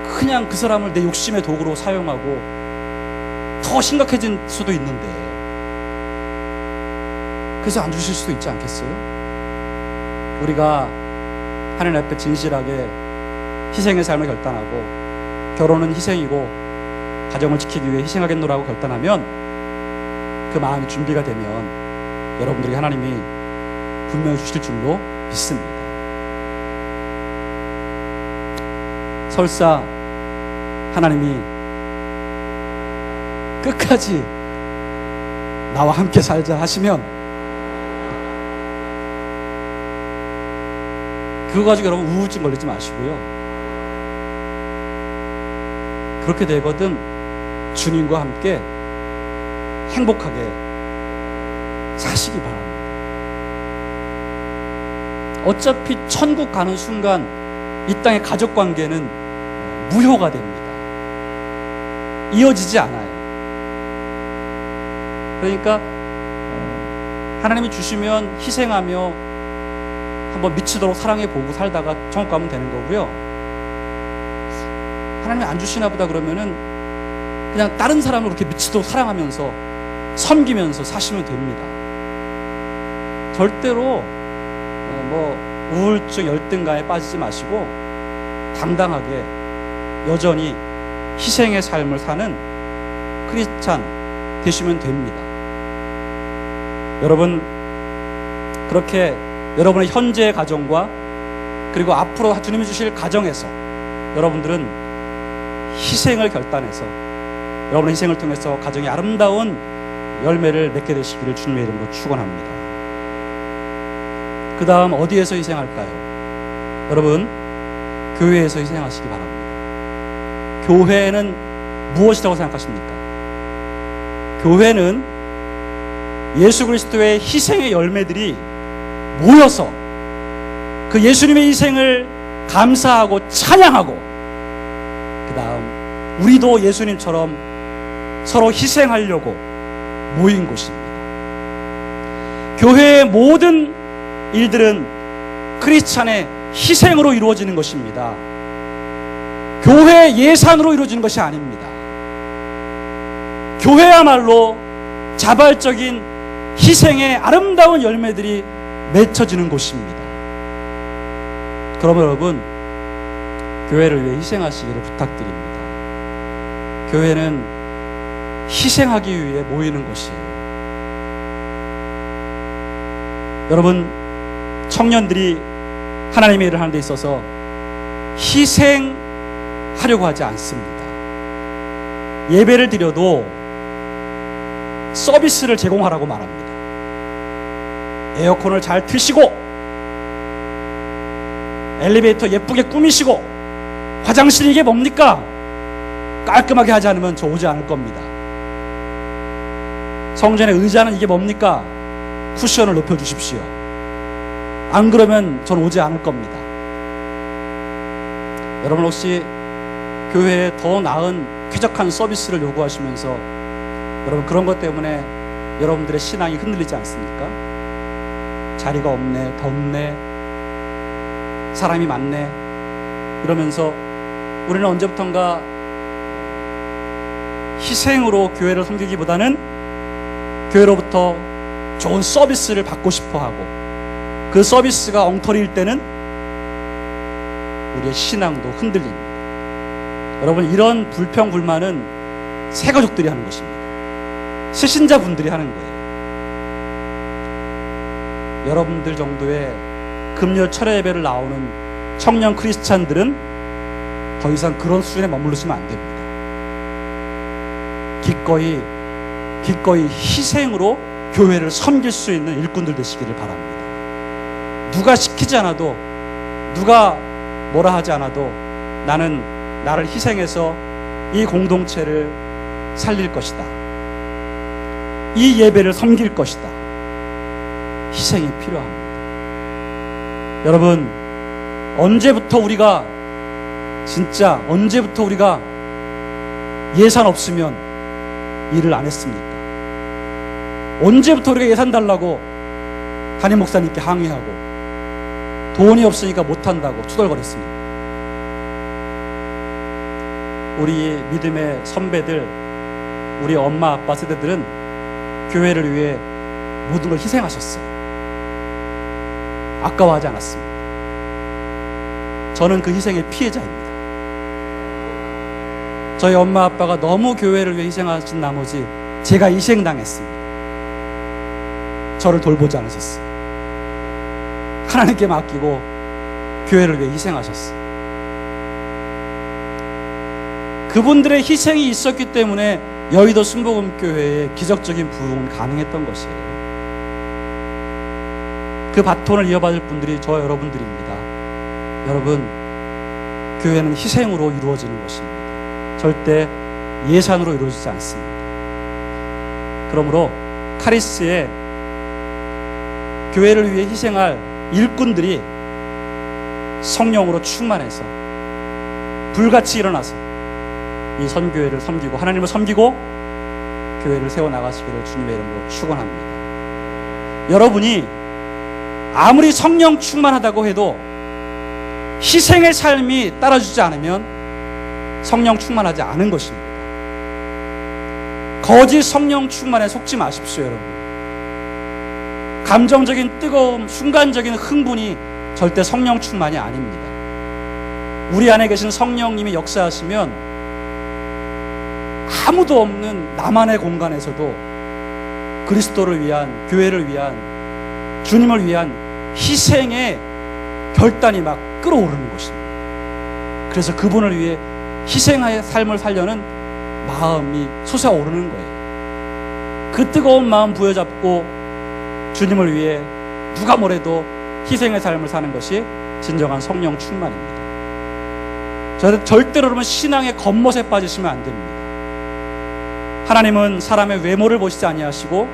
그냥 그 사람을 내 욕심의 도구로 사용하고 더 심각해질 수도 있는데, 그래서 안 주실 수도 있지 않겠어요? 우리가 하나님 앞에 진실하게 희생의 삶을 결단하고, 결혼은 희생이고 가정을 지키기 위해 희생하겠노라고 결단하면, 그 마음이 준비가 되면 여러분들에게 하나님이 분명히 주실 줄로 믿습니다. 설사 하나님이 끝까지 나와 함께 살자 하시면, 그거 가지고 여러분 우울증 걸리지 마시고요. 그렇게 되거든 주님과 함께 행복하게 사시기 바랍니다. 어차피 천국 가는 순간 이 땅의 가족 관계는 무효가 됩니다. 이어지지 않아요. 그러니까 하나님이 주시면 희생하며 한번 미치도록 사랑해보고 살다가 천국 가면 되는 거고요. 하나님이 안 주시나 보다 그러면은 그냥 다른 사람을 그렇게 미치도록 사랑하면서 섬기면서 사시면 됩니다. 절대로 우울증, 열등감에 빠지지 마시고 당당하게 여전히 희생의 삶을 사는 크리스찬 되시면 됩니다. 여러분, 그렇게 여러분의 현재의 가정과 그리고 앞으로 주님이 주실 가정에서 여러분들은 희생을 결단해서 여러분의 희생을 통해서 가정이 아름다운 열매를 맺게 되시기를 주님의 이름으로 축원합니다. 그 다음 어디에서 희생할까요? 여러분, 교회에서 희생하시기 바랍니다. 교회는 무엇이라고 생각하십니까? 교회는 예수 그리스도의 희생의 열매들이 모여서 그 예수님의 희생을 감사하고 찬양하고, 그 다음 우리도 예수님처럼 서로 희생하려고 모인 곳입니다. 교회의 모든 일들은 크리스찬의 희생으로 이루어지는 것입니다. 교회 예산으로 이루어지는 것이 아닙니다. 교회야말로 자발적인 희생의 아름다운 열매들이 맺혀지는 곳입니다. 그러면 여러분, 교회를 위해 희생하시기를 부탁드립니다. 교회는 희생하기 위해 모이는 곳이에요. 여러분, 청년들이 하나님의 일을 하는 데 있어서 희생하려고 하지 않습니다. 예배를 드려도 서비스를 제공하라고 말합니다. 에어컨을 잘 트시고, 엘리베이터 예쁘게 꾸미시고, 화장실 이게 뭡니까? 깔끔하게 하지 않으면 저 오지 않을 겁니다. 성전의 의자는 이게 뭡니까? 쿠션을 높여주십시오. 안 그러면 전 오지 않을 겁니다. 여러분, 혹시 교회에 더 나은 쾌적한 서비스를 요구하시면서 여러분 그런 것 때문에 여러분들의 신앙이 흔들리지 않습니까? 자리가 없네, 덥네, 사람이 많네 이러면서 우리는 언제부턴가 희생으로 교회를 섬기기보다는 교회로부터 좋은 서비스를 받고 싶어 하고, 그 서비스가 엉터리일 때는 우리의 신앙도 흔들립니다. 여러분, 이런 불평 불만은 새가족들이 하는 것입니다. 새신자분들이 하는 거예요. 여러분들 정도의 금요 철야 예배를 나오는 청년 크리스찬들은 더 이상 그런 수준에 머무르시면 안 됩니다. 기꺼이 희생으로 교회를 섬길 수 있는 일꾼들 되시기를 바랍니다. 누가 시키지 않아도, 누가 뭐라 하지 않아도 나는 나를 희생해서 이 공동체를 살릴 것이다. 이 예배를 섬길 것이다. 희생이 필요합니다. 여러분, 언제부터 우리가 예산 없으면 일을 안 했습니까? 언제부터 우리가 예산 달라고 담임 목사님께 항의하고 돈이 없으니까 못한다고 투덜거렸습니다. 우리 믿음의 선배들, 우리 엄마 아빠 세대들은 교회를 위해 모든 걸 희생하셨어요. 아까워하지 않았습니다. 저는 그 희생의 피해자입니다. 저희 엄마 아빠가 너무 교회를 위해 희생하신 나머지 제가 희생당했습니다. 저를 돌보지 않으셨어요. 하나님께 맡기고 교회를 위해 희생하셨어요. 그분들의 희생이 있었기 때문에 여의도 순복음교회의 기적적인 부흥은 가능했던 것이에요. 그 바톤을 이어받을 분들이 저와 여러분들입니다. 여러분, 교회는 희생으로 이루어지는 것입니다. 절대 예산으로 이루어지지 않습니다. 그러므로 카리스의 교회를 위해 희생할 일꾼들이 성령으로 충만해서 불같이 일어나서 이 선교회를 섬기고 하나님을 섬기고 교회를 세워나가시기를 주님의 이름으로 축원합니다. 여러분이 아무리 성령 충만하다고 해도 희생의 삶이 따라주지 않으면 성령 충만하지 않은 것입니다. 거짓 성령 충만에 속지 마십시오, 여러분. 감정적인 뜨거움, 순간적인 흥분이 절대 성령 충만이 아닙니다. 우리 안에 계신 성령님이 역사하시면 아무도 없는 나만의 공간에서도 그리스도를 위한, 교회를 위한, 주님을 위한 희생의 결단이 막 끌어오르는 것입니다. 그래서 그분을 위해 희생의 삶을 살려는 마음이 솟아오르는 거예요. 그 뜨거운 마음 부여잡고 주님을 위해 누가 뭐래도 희생의 삶을 사는 것이 진정한 성령 충만입니다. 절대로 그러면 신앙의 겉멋에 빠지시면 안 됩니다. 하나님은 사람의 외모를 보시지 아니하시고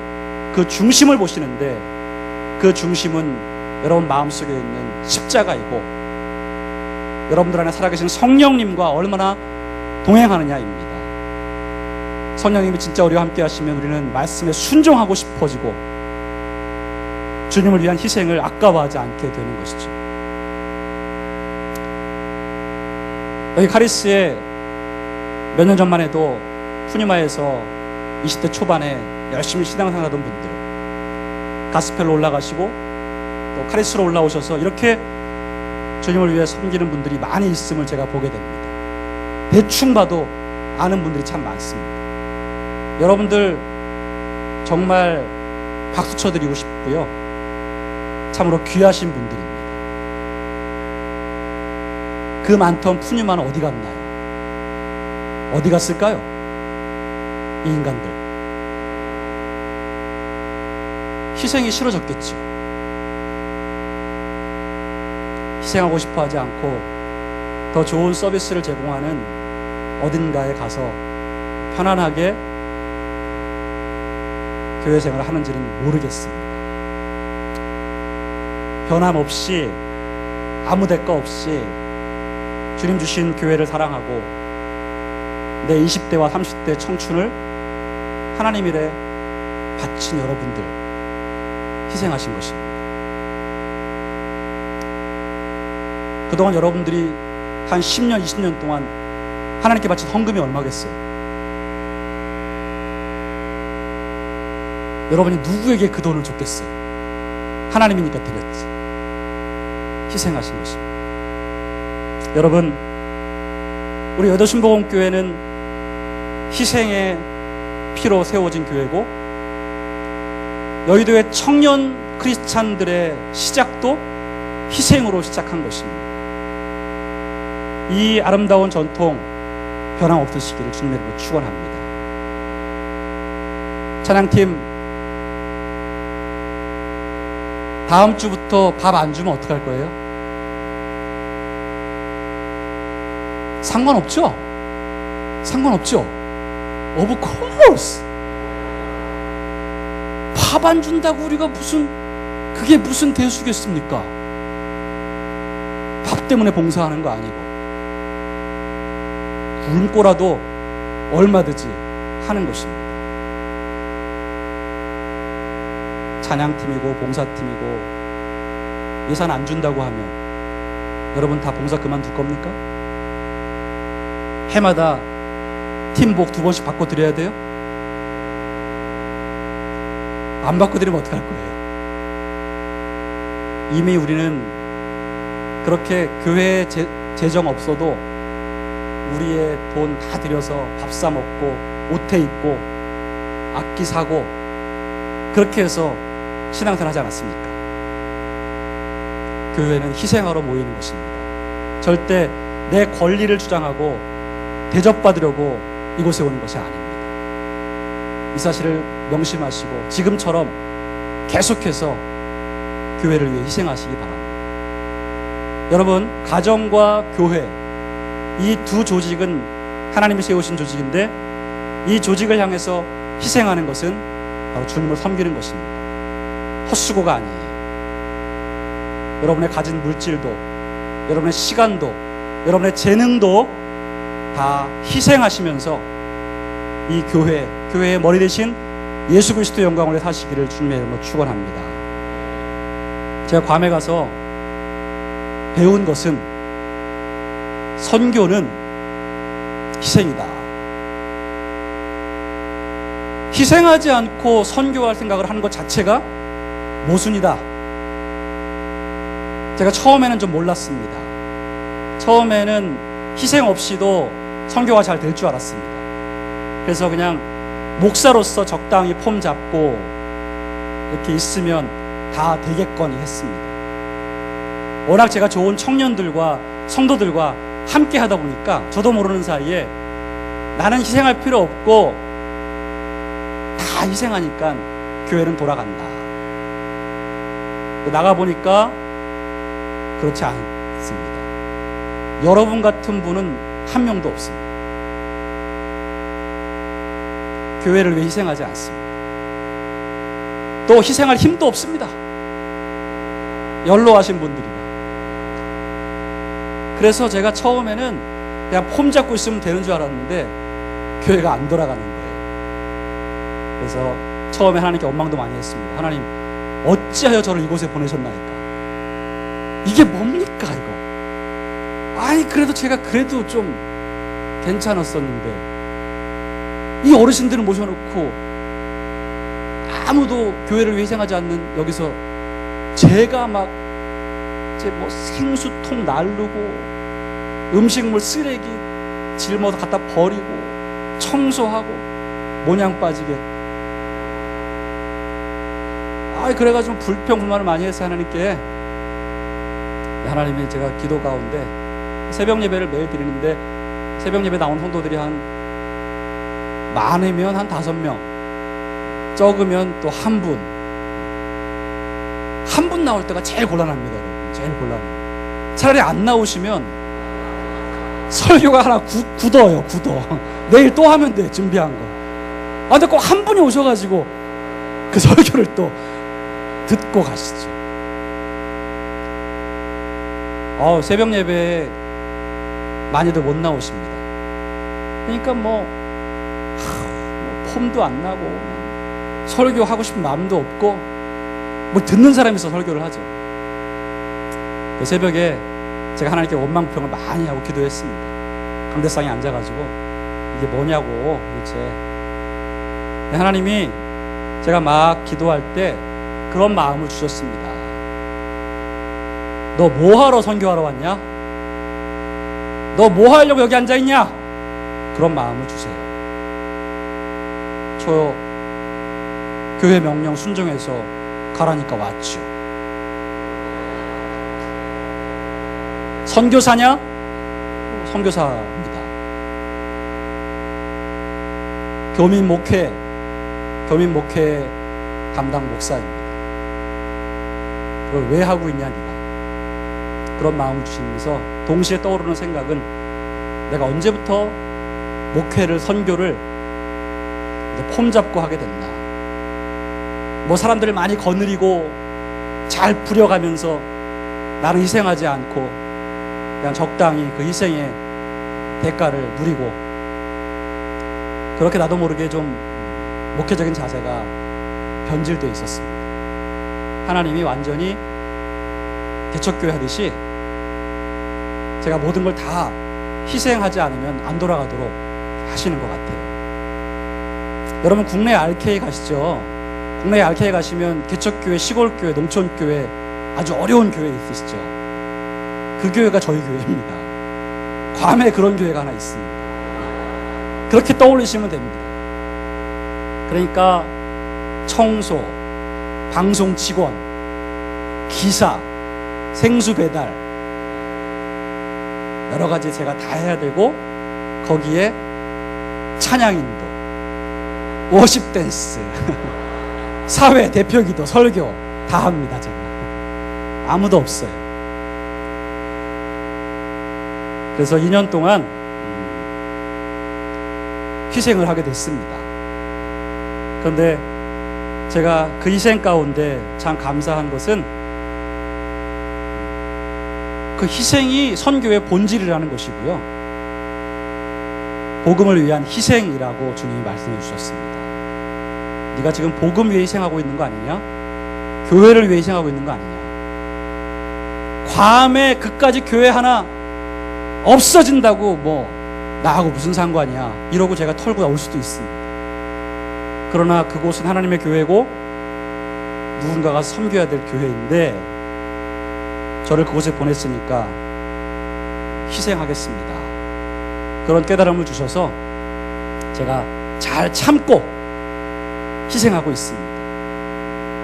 그 중심을 보시는데, 그 중심은 여러분 마음속에 있는 십자가이고 여러분들 안에 살아계신 성령님과 얼마나 동행하느냐입니다. 성령님이 진짜 우리와 함께 하시면 우리는 말씀에 순종하고 싶어지고 주님을 위한 희생을 아까워하지 않게 되는 것이죠. 여기 카리스에 몇 년 전만 해도 푸니마에서 20대 초반에 열심히 신앙생활하던 분들, 가스펠로 올라가시고 또 카리스로 올라오셔서 이렇게 주님을 위해 섬기는 분들이 많이 있음을 제가 보게 됩니다. 대충 봐도 아는 분들이 참 많습니다. 여러분들 정말 박수 쳐드리고 싶고요. 참으로 귀하신 분들입니다. 그 많던 푸니마는 어디 갔나요? 어디 갔을까요? 이 인간들. 희생이 싫어졌겠죠. 희생하고 싶어 하지 않고 더 좋은 서비스를 제공하는 어딘가에 가서 편안하게 교회 생활을 하는지는 모르겠습니다. 변함없이 아무 대가 없이 주님 주신 교회를 사랑하고 내 20대와 30대 청춘을 하나님 일에 바친 여러분들, 희생하신 것입니다. 그동안 여러분들이 한 10년, 20년 동안 하나님께 바친 헌금이 얼마겠어요? 여러분이 누구에게 그 돈을 줬겠어요? 하나님이니까 드렸지. 희생하신 것입니다. 여러분, 우리 여의도 순복음교회는 희생의 피로 세워진 교회고, 여의도의 청년 크리스찬들의 시작도 희생으로 시작한 것입니다. 이 아름다운 전통 변함없으시기를 주님의 이름으로 축원합니다. 찬양팀, 다음 주부터 밥 안 주면 어떡할 거예요? 상관없죠? 상관없죠? Of course! 밥 안 준다고 우리가 그게 무슨 대수겠습니까? 밥 때문에 봉사하는 거 아니고 굶고라도 얼마든지 하는 것입니다. 찬양팀이고 봉사팀이고 예산 안 준다고 하면 여러분 다 봉사 그만둘 겁니까? 해마다 팀복 2번씩 바꿔드려야 돼요? 안 바꿔드리면 어떡할 거예요? 이미 우리는 그렇게 교회에 재정 없어도 우리의 돈 다 들여서 밥 사 먹고 옷 입고 악기 사고 그렇게 해서 신앙생활 하지 않았습니까? 교회는 희생하러 모이는 것입니다. 절대 내 권리를 주장하고 대접받으려고 이곳에 오는 것이 아닙니다. 이 사실을 명심하시고 지금처럼 계속해서 교회를 위해 희생하시기 바랍니다. 여러분, 가정과 교회, 이 두 조직은 하나님이 세우신 조직인데 이 조직을 향해서 희생하는 것은 바로 주님을 섬기는 것입니다. 헛수고가 아니에요. 여러분의 가진 물질도, 여러분의 시간도, 여러분의 재능도 다 희생하시면서 이 교회의 머리 대신 예수 그리스도의 영광을 사시기를 주님의 이름으로 축원합니다. 제가 괌에 가서 배운 것은 선교는 희생이다. 희생하지 않고 선교할 생각을 하는 것 자체가 모순이다. 제가 처음에는 좀 몰랐습니다. 처음에는 희생 없이도 선교가 잘 될 줄 알았습니다. 그래서 그냥 목사로서 적당히 폼 잡고 이렇게 있으면 다 되겠거니 했습니다. 워낙 제가 좋은 청년들과 성도들과 함께 하다 보니까 저도 모르는 사이에 나는 희생할 필요 없고 다 희생하니까 교회는 돌아간다. 나가보니까 그렇지 않습니다. 여러분 같은 분은 한 명도 없습니다. 교회를 위해 희생하지 않습니다. 또 희생할 힘도 없습니다. 연로하신 분들이라. 그래서 제가 처음에는 그냥 폼 잡고 있으면 되는 줄 알았는데 교회가 안 돌아가는 거예요. 그래서 처음에 하나님께 원망도 많이 했습니다. 하나님, 어찌하여 저를 이곳에 보내셨나이까? 이게 뭡니까 이거? 아니 그래도 제가 그래도 좀 괜찮았었는데 이 어르신들을 모셔놓고 아무도 교회를 위해 희생하지 않는 여기서 제가 막 이제 뭐 생수통 나르고 음식물 쓰레기 짊어서 갖다 버리고 청소하고 모냥 빠지게 그래가지고 불평불만을 많이 했어요. 하나님께. 하나님이 제가 기도 가운데 새벽 예배를 매일 드리는데 새벽 예배 나온 성도들이 많으면 한 5명, 적으면 또 한 분. 한 분 나올 때가 제일 곤란합니다, 여러분. 제일 곤란해요. 차라리 안 나오시면 설교가 하나 굳어요, 굳어. 내일 또 하면 돼, 준비한 거. 근데 꼭 한 분이 오셔가지고 그 설교를 또 듣고 가시죠. 새벽 예배에 많이들 못 나오십니다. 그러니까 뭐 폼도 안 나고 설교하고 싶은 마음도 없고 뭐 듣는 사람이 있어 설교를 하죠. 새벽에 제가 하나님께 원망평을 많이 하고 기도했습니다. 강대상에 앉아가지고 이게 뭐냐고 도대체. 하나님이 제가 막 기도할 때 그런 마음을 주셨습니다. 너 뭐하러 선교하러 왔냐? 너 뭐 하려고 여기 앉아있냐? 그런 마음을 주세요. 저 교회 명령 순종해서 가라니까 왔죠. 선교사냐? 선교사입니다. 교민 목회 담당 목사입니다. 그걸 왜 하고 있냐 네가. 그런 마음을 주시면서 동시에 떠오르는 생각은 내가 언제부터 목회를 선교를 폼 잡고 하게 됐나. 뭐 사람들을 많이 거느리고 잘 부려가면서 나는 희생하지 않고 그냥 적당히 그 희생의 대가를 누리고 그렇게 나도 모르게 좀 목회적인 자세가 변질되어 있었습니다. 하나님이 완전히 개척교회 하듯이 제가 모든 걸 다 희생하지 않으면 안 돌아가도록 하시는 것 같아요. 여러분 국내 RK 가시죠? 국내 RK 가시면 개척교회, 시골교회, 농촌교회 아주 어려운 교회 있으시죠? 그 교회가 저희 교회입니다. 괌에 그런 교회가 하나 있습니다. 그렇게 떠올리시면 됩니다. 그러니까 청소, 방송 직원, 기사, 생수 배달, 여러 가지 제가 다 해야 되고, 거기에 찬양인도, 워십 댄스, 사회 대표기도, 설교 다 합니다. 제가 아무도 없어요. 그래서 2년 동안 희생을 하게 됐습니다. 그런데 제가 그 희생 가운데 참 감사한 것은 그 희생이 선교의 본질이라는 것이고요. 복음을 위한 희생이라고 주님이 말씀해 주셨습니다. 네가 지금 복음 위해 희생하고 있는 거 아니냐? 교회를 위해 희생하고 있는 거 아니냐? 괌에 그까지 교회 하나 없어진다고 뭐 나하고 무슨 상관이야 이러고 제가 털고 나올 수도 있습니다. 그러나 그곳은 하나님의 교회고 누군가가 섬겨야 될 교회인데 저를 그곳에 보냈으니까 희생하겠습니다. 그런 깨달음을 주셔서 제가 잘 참고 희생하고 있습니다.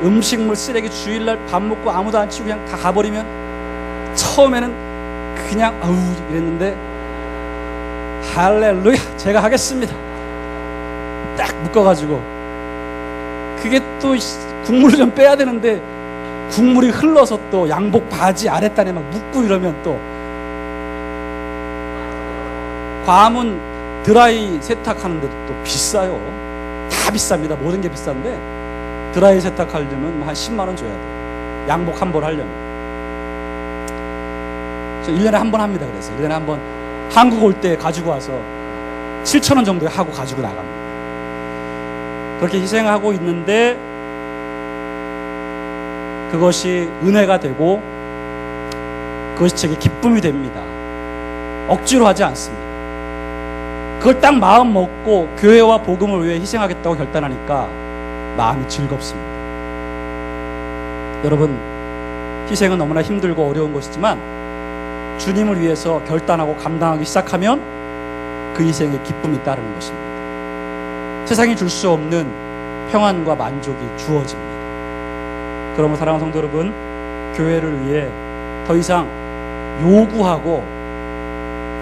음식물 쓰레기 주일날 밥 먹고 아무도 안 치우고 그냥 다 가버리면 처음에는 그냥 아우 이랬는데 할렐루야 제가 하겠습니다. 딱 묶어가지고 그게 또 국물을 좀 빼야 되는데 국물이 흘러서 또 양복 바지 아랫단에 막 묻고 이러면 또 괌은 드라이 세탁하는데도 또 비싸요. 다 비쌉니다. 모든 게 비싼데 드라이 세탁하려면 한 10만 원 줘야 돼요. 양복 한 벌 하려면. 저 1년에 한 번 합니다. 그래서 1년에 한 번 한국 올 때 가지고 와서 7천 원 정도에 하고 가지고 나갑니다. 그렇게 희생하고 있는데 그것이 은혜가 되고 그것이 제게 기쁨이 됩니다. 억지로 하지 않습니다. 그걸 딱 마음 먹고 교회와 복음을 위해 희생하겠다고 결단하니까 마음이 즐겁습니다. 여러분, 희생은 너무나 힘들고 어려운 것이지만 주님을 위해서 결단하고 감당하기 시작하면 그 희생에 기쁨이 따르는 것입니다. 세상이 줄 수 없는 평안과 만족이 주어집니다. 그러면 사랑하는 성도 여러분, 교회를 위해 더 이상 요구하고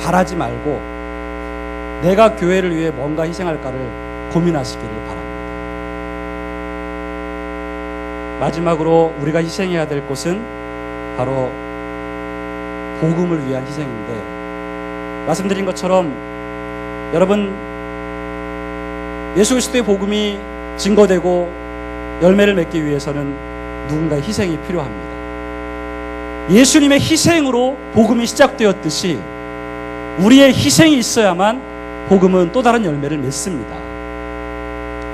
바라지 말고 내가 교회를 위해 뭔가 희생할까를 고민하시기를 바랍니다. 마지막으로 우리가 희생해야 될 것은 바로 복음을 위한 희생인데, 말씀드린 것처럼 여러분, 예수 그리스도의 복음이 증거되고 열매를 맺기 위해서는 누군가의 희생이 필요합니다. 예수님의 희생으로 복음이 시작되었듯이 우리의 희생이 있어야만 복음은 또 다른 열매를 맺습니다.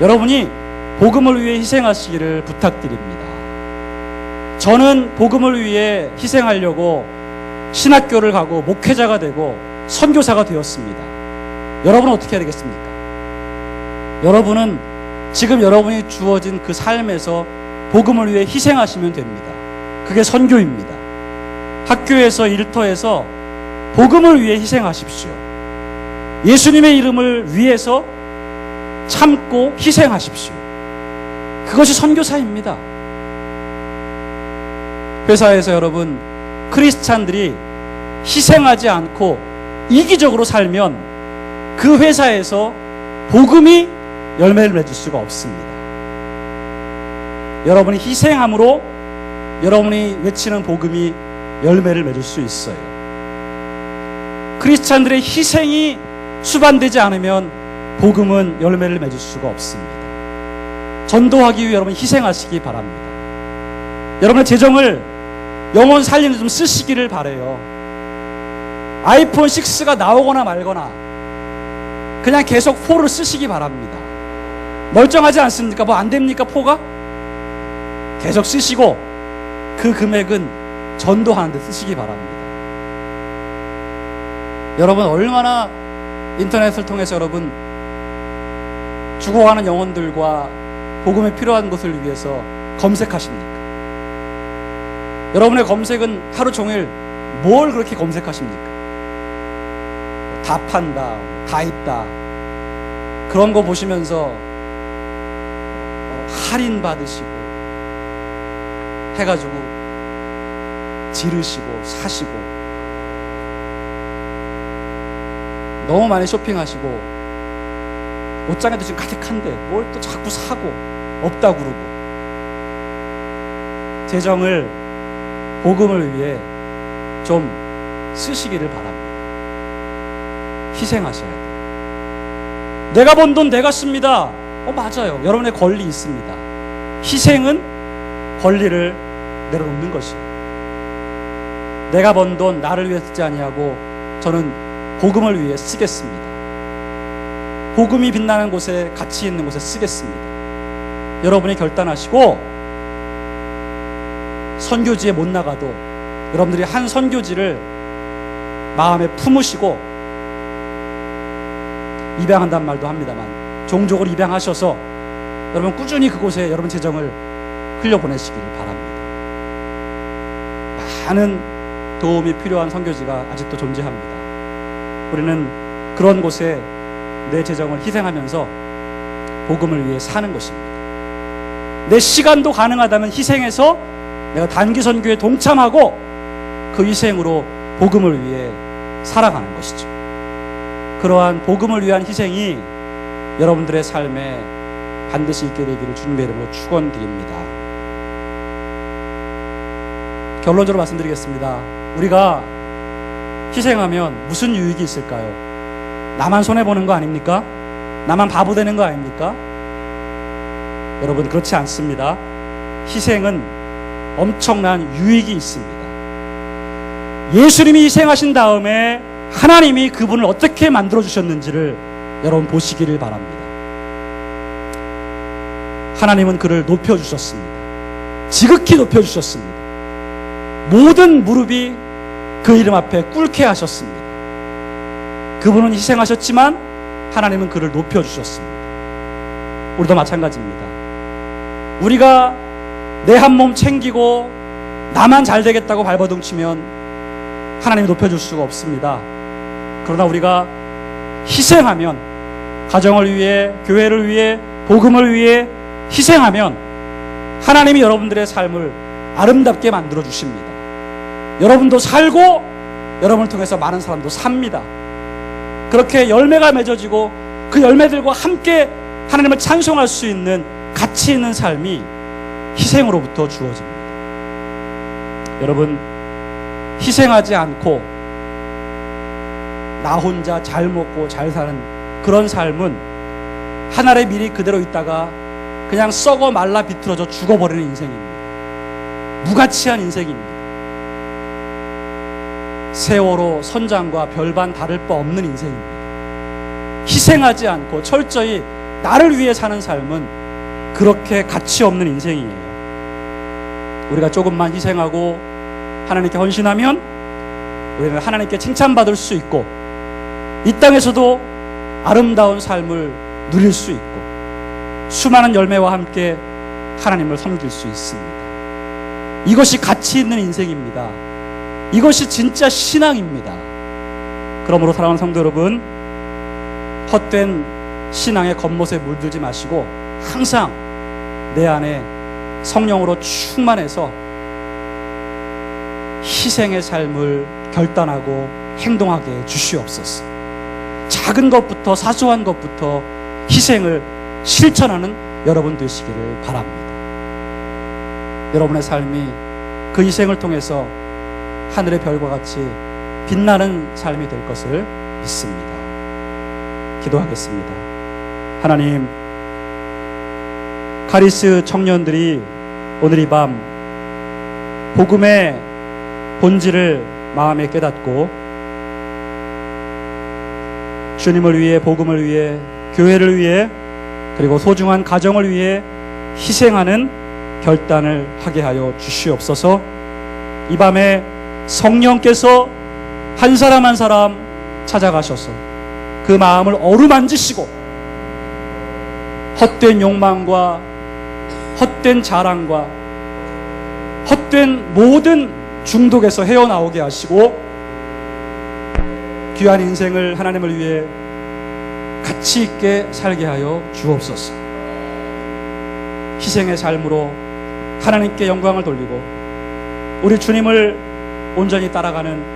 여러분이 복음을 위해 희생하시기를 부탁드립니다. 저는 복음을 위해 희생하려고 신학교를 가고 목회자가 되고 선교사가 되었습니다. 여러분은 어떻게 해야 되겠습니까? 여러분은 지금 여러분이 주어진 그 삶에서 복음을 위해 희생하시면 됩니다. 그게 선교입니다. 학교에서 일터에서 복음을 위해 희생하십시오. 예수님의 이름을 위해서 참고 희생하십시오. 그것이 선교사입니다. 회사에서 여러분, 크리스찬들이 희생하지 않고 이기적으로 살면 그 회사에서 복음이 열매를 맺을 수가 없습니다. 여러분이 희생함으로 여러분이 외치는 복음이 열매를 맺을 수 있어요. 크리스찬들의 희생이 수반되지 않으면 복음은 열매를 맺을 수가 없습니다. 전도하기 위해 여러분 희생하시기 바랍니다. 여러분의 재정을 영혼 살리는 데 좀 쓰시기를 바라요. 아이폰 6가 나오거나 말거나 그냥 계속 4를 쓰시기 바랍니다. 멀쩡하지 않습니까? 뭐 안 됩니까? 4가? 계속 쓰시고 그 금액은 전도하는 데 쓰시기 바랍니다. 여러분, 얼마나 인터넷을 통해서 여러분 죽어가는 영혼들과 복음에 필요한 것을 위해서 검색하십니까? 여러분의 검색은 하루 종일 뭘 그렇게 검색하십니까? 다 판다, 다 있다. 그런 거 보시면서 할인 받으시고 해가지고 지르시고 사시고 너무 많이 쇼핑하시고 옷장에도 지금 가득한데 뭘 또 자꾸 사고 없다고 그러고 재정을 복음을 위해 좀 쓰시기를 바랍니다. 희생하셔야 돼요. 내가 번 돈 내가 씁니다. 맞아요. 여러분의 권리 있습니다. 희생은 권리를 내려놓는 것이에요. 내가 번 돈 나를 위해 쓰지 아니하고 저는 복음을 위해 쓰겠습니다. 복음이 빛나는 곳에, 가치 있는 곳에 쓰겠습니다. 여러분이 결단하시고 선교지에 못 나가도 여러분들이 한 선교지를 마음에 품으시고 입양한다는 말도 합니다만 종족을 입양하셔서 여러분 꾸준히 그곳에 여러분 재정을 흘려보내시기를 바랍니다. 많은 도움이 필요한 선교지가 아직도 존재합니다. 우리는 그런 곳에 내 재정을 희생하면서 복음을 위해 사는 것입니다. 내 시간도 가능하다면 희생해서 내가 단기 선교에 동참하고 그 희생으로 복음을 위해 살아가는 것이죠. 그러한 복음을 위한 희생이 여러분들의 삶에 반드시 있게 되기를 주님의 이름으로 축원드립니다. 결론적으로 말씀드리겠습니다. 우리가 희생하면 무슨 유익이 있을까요? 나만 손해보는 거 아닙니까? 나만 바보 되는 거 아닙니까? 여러분, 그렇지 않습니다. 희생은 엄청난 유익이 있습니다. 예수님이 희생하신 다음에 하나님이 그분을 어떻게 만들어주셨는지를 여러분 보시기를 바랍니다. 하나님은 그를 높여주셨습니다. 지극히 높여주셨습니다. 모든 무릎이 그 이름 앞에 꿇게 하셨습니다. 그분은 희생하셨지만 하나님은 그를 높여주셨습니다. 우리도 마찬가지입니다. 우리가 내 한 몸 챙기고 나만 잘 되겠다고 발버둥치면 하나님이 높여줄 수가 없습니다. 그러나 우리가 희생하면, 가정을 위해, 교회를 위해, 복음을 위해 희생하면 하나님이 여러분들의 삶을 아름답게 만들어 주십니다. 여러분도 살고 여러분을 통해서 많은 사람도 삽니다. 그렇게 열매가 맺어지고 그 열매들과 함께 하나님을 찬송할 수 있는 가치 있는 삶이 희생으로부터 주어집니다. 여러분, 희생하지 않고 나 혼자 잘 먹고 잘 사는 그런 삶은 한 알의 밀이 그대로 있다가 그냥 썩어 말라 비틀어져 죽어버리는 인생입니다. 무가치한 인생입니다. 세월호 선장과 별반 다를 바 없는 인생입니다. 희생하지 않고 철저히 나를 위해 사는 삶은 그렇게 가치 없는 인생이에요. 우리가 조금만 희생하고 하나님께 헌신하면 우리는 하나님께 칭찬받을 수 있고 이 땅에서도 아름다운 삶을 누릴 수 있고 수많은 열매와 함께 하나님을 섬길 수 있습니다. 이것이 가치 있는 인생입니다. 이것이 진짜 신앙입니다. 그러므로 사랑하는 성도 여러분, 헛된 신앙의 겉멋에 물들지 마시고 항상 내 안에 성령으로 충만해서 희생의 삶을 결단하고 행동하게 해 주시옵소서. 작은 것부터, 사소한 것부터 희생을 실천하는 여러분 되시기를 바랍니다. 여러분의 삶이 그 희생을 통해서 하늘의 별과 같이 빛나는 삶이 될 것을 믿습니다. 기도하겠습니다. 하나님, 카리스 청년들이 오늘 이 밤 복음의 본질을 마음에 깨닫고 주님을 위해, 복음을 위해, 교회를 위해, 그리고 소중한 가정을 위해 희생하는 결단을 하게 하여 주시옵소서. 이 밤에 성령께서 한 사람 한 사람 찾아가셔서 그 마음을 어루만지시고 헛된 욕망과 헛된 자랑과 헛된 모든 중독에서 헤어나오게 하시고 귀한 인생을 하나님을 위해 가치 있게 살게 하여 주옵소서. 희생의 삶으로 하나님께 영광을 돌리고 우리 주님을 온전히 따라가는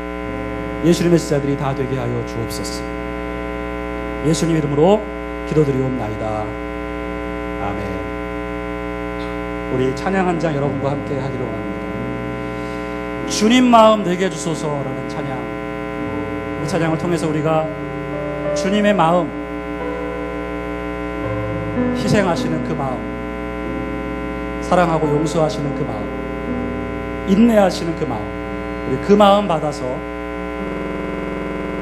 예수님의 제자들이 다 되게 하여 주옵소서. 예수님 이름으로 기도드리옵나이다. 아멘. 우리 찬양 한 장 여러분과 함께 하기로 합니다. 주님 마음 내게 주소서라는 찬양. 이 찬양을 통해서 우리가 주님의 마음, 희생하시는 그 마음, 사랑하고 용서하시는 그 마음, 인내하시는 그 마음, 우리 그 마음 받아서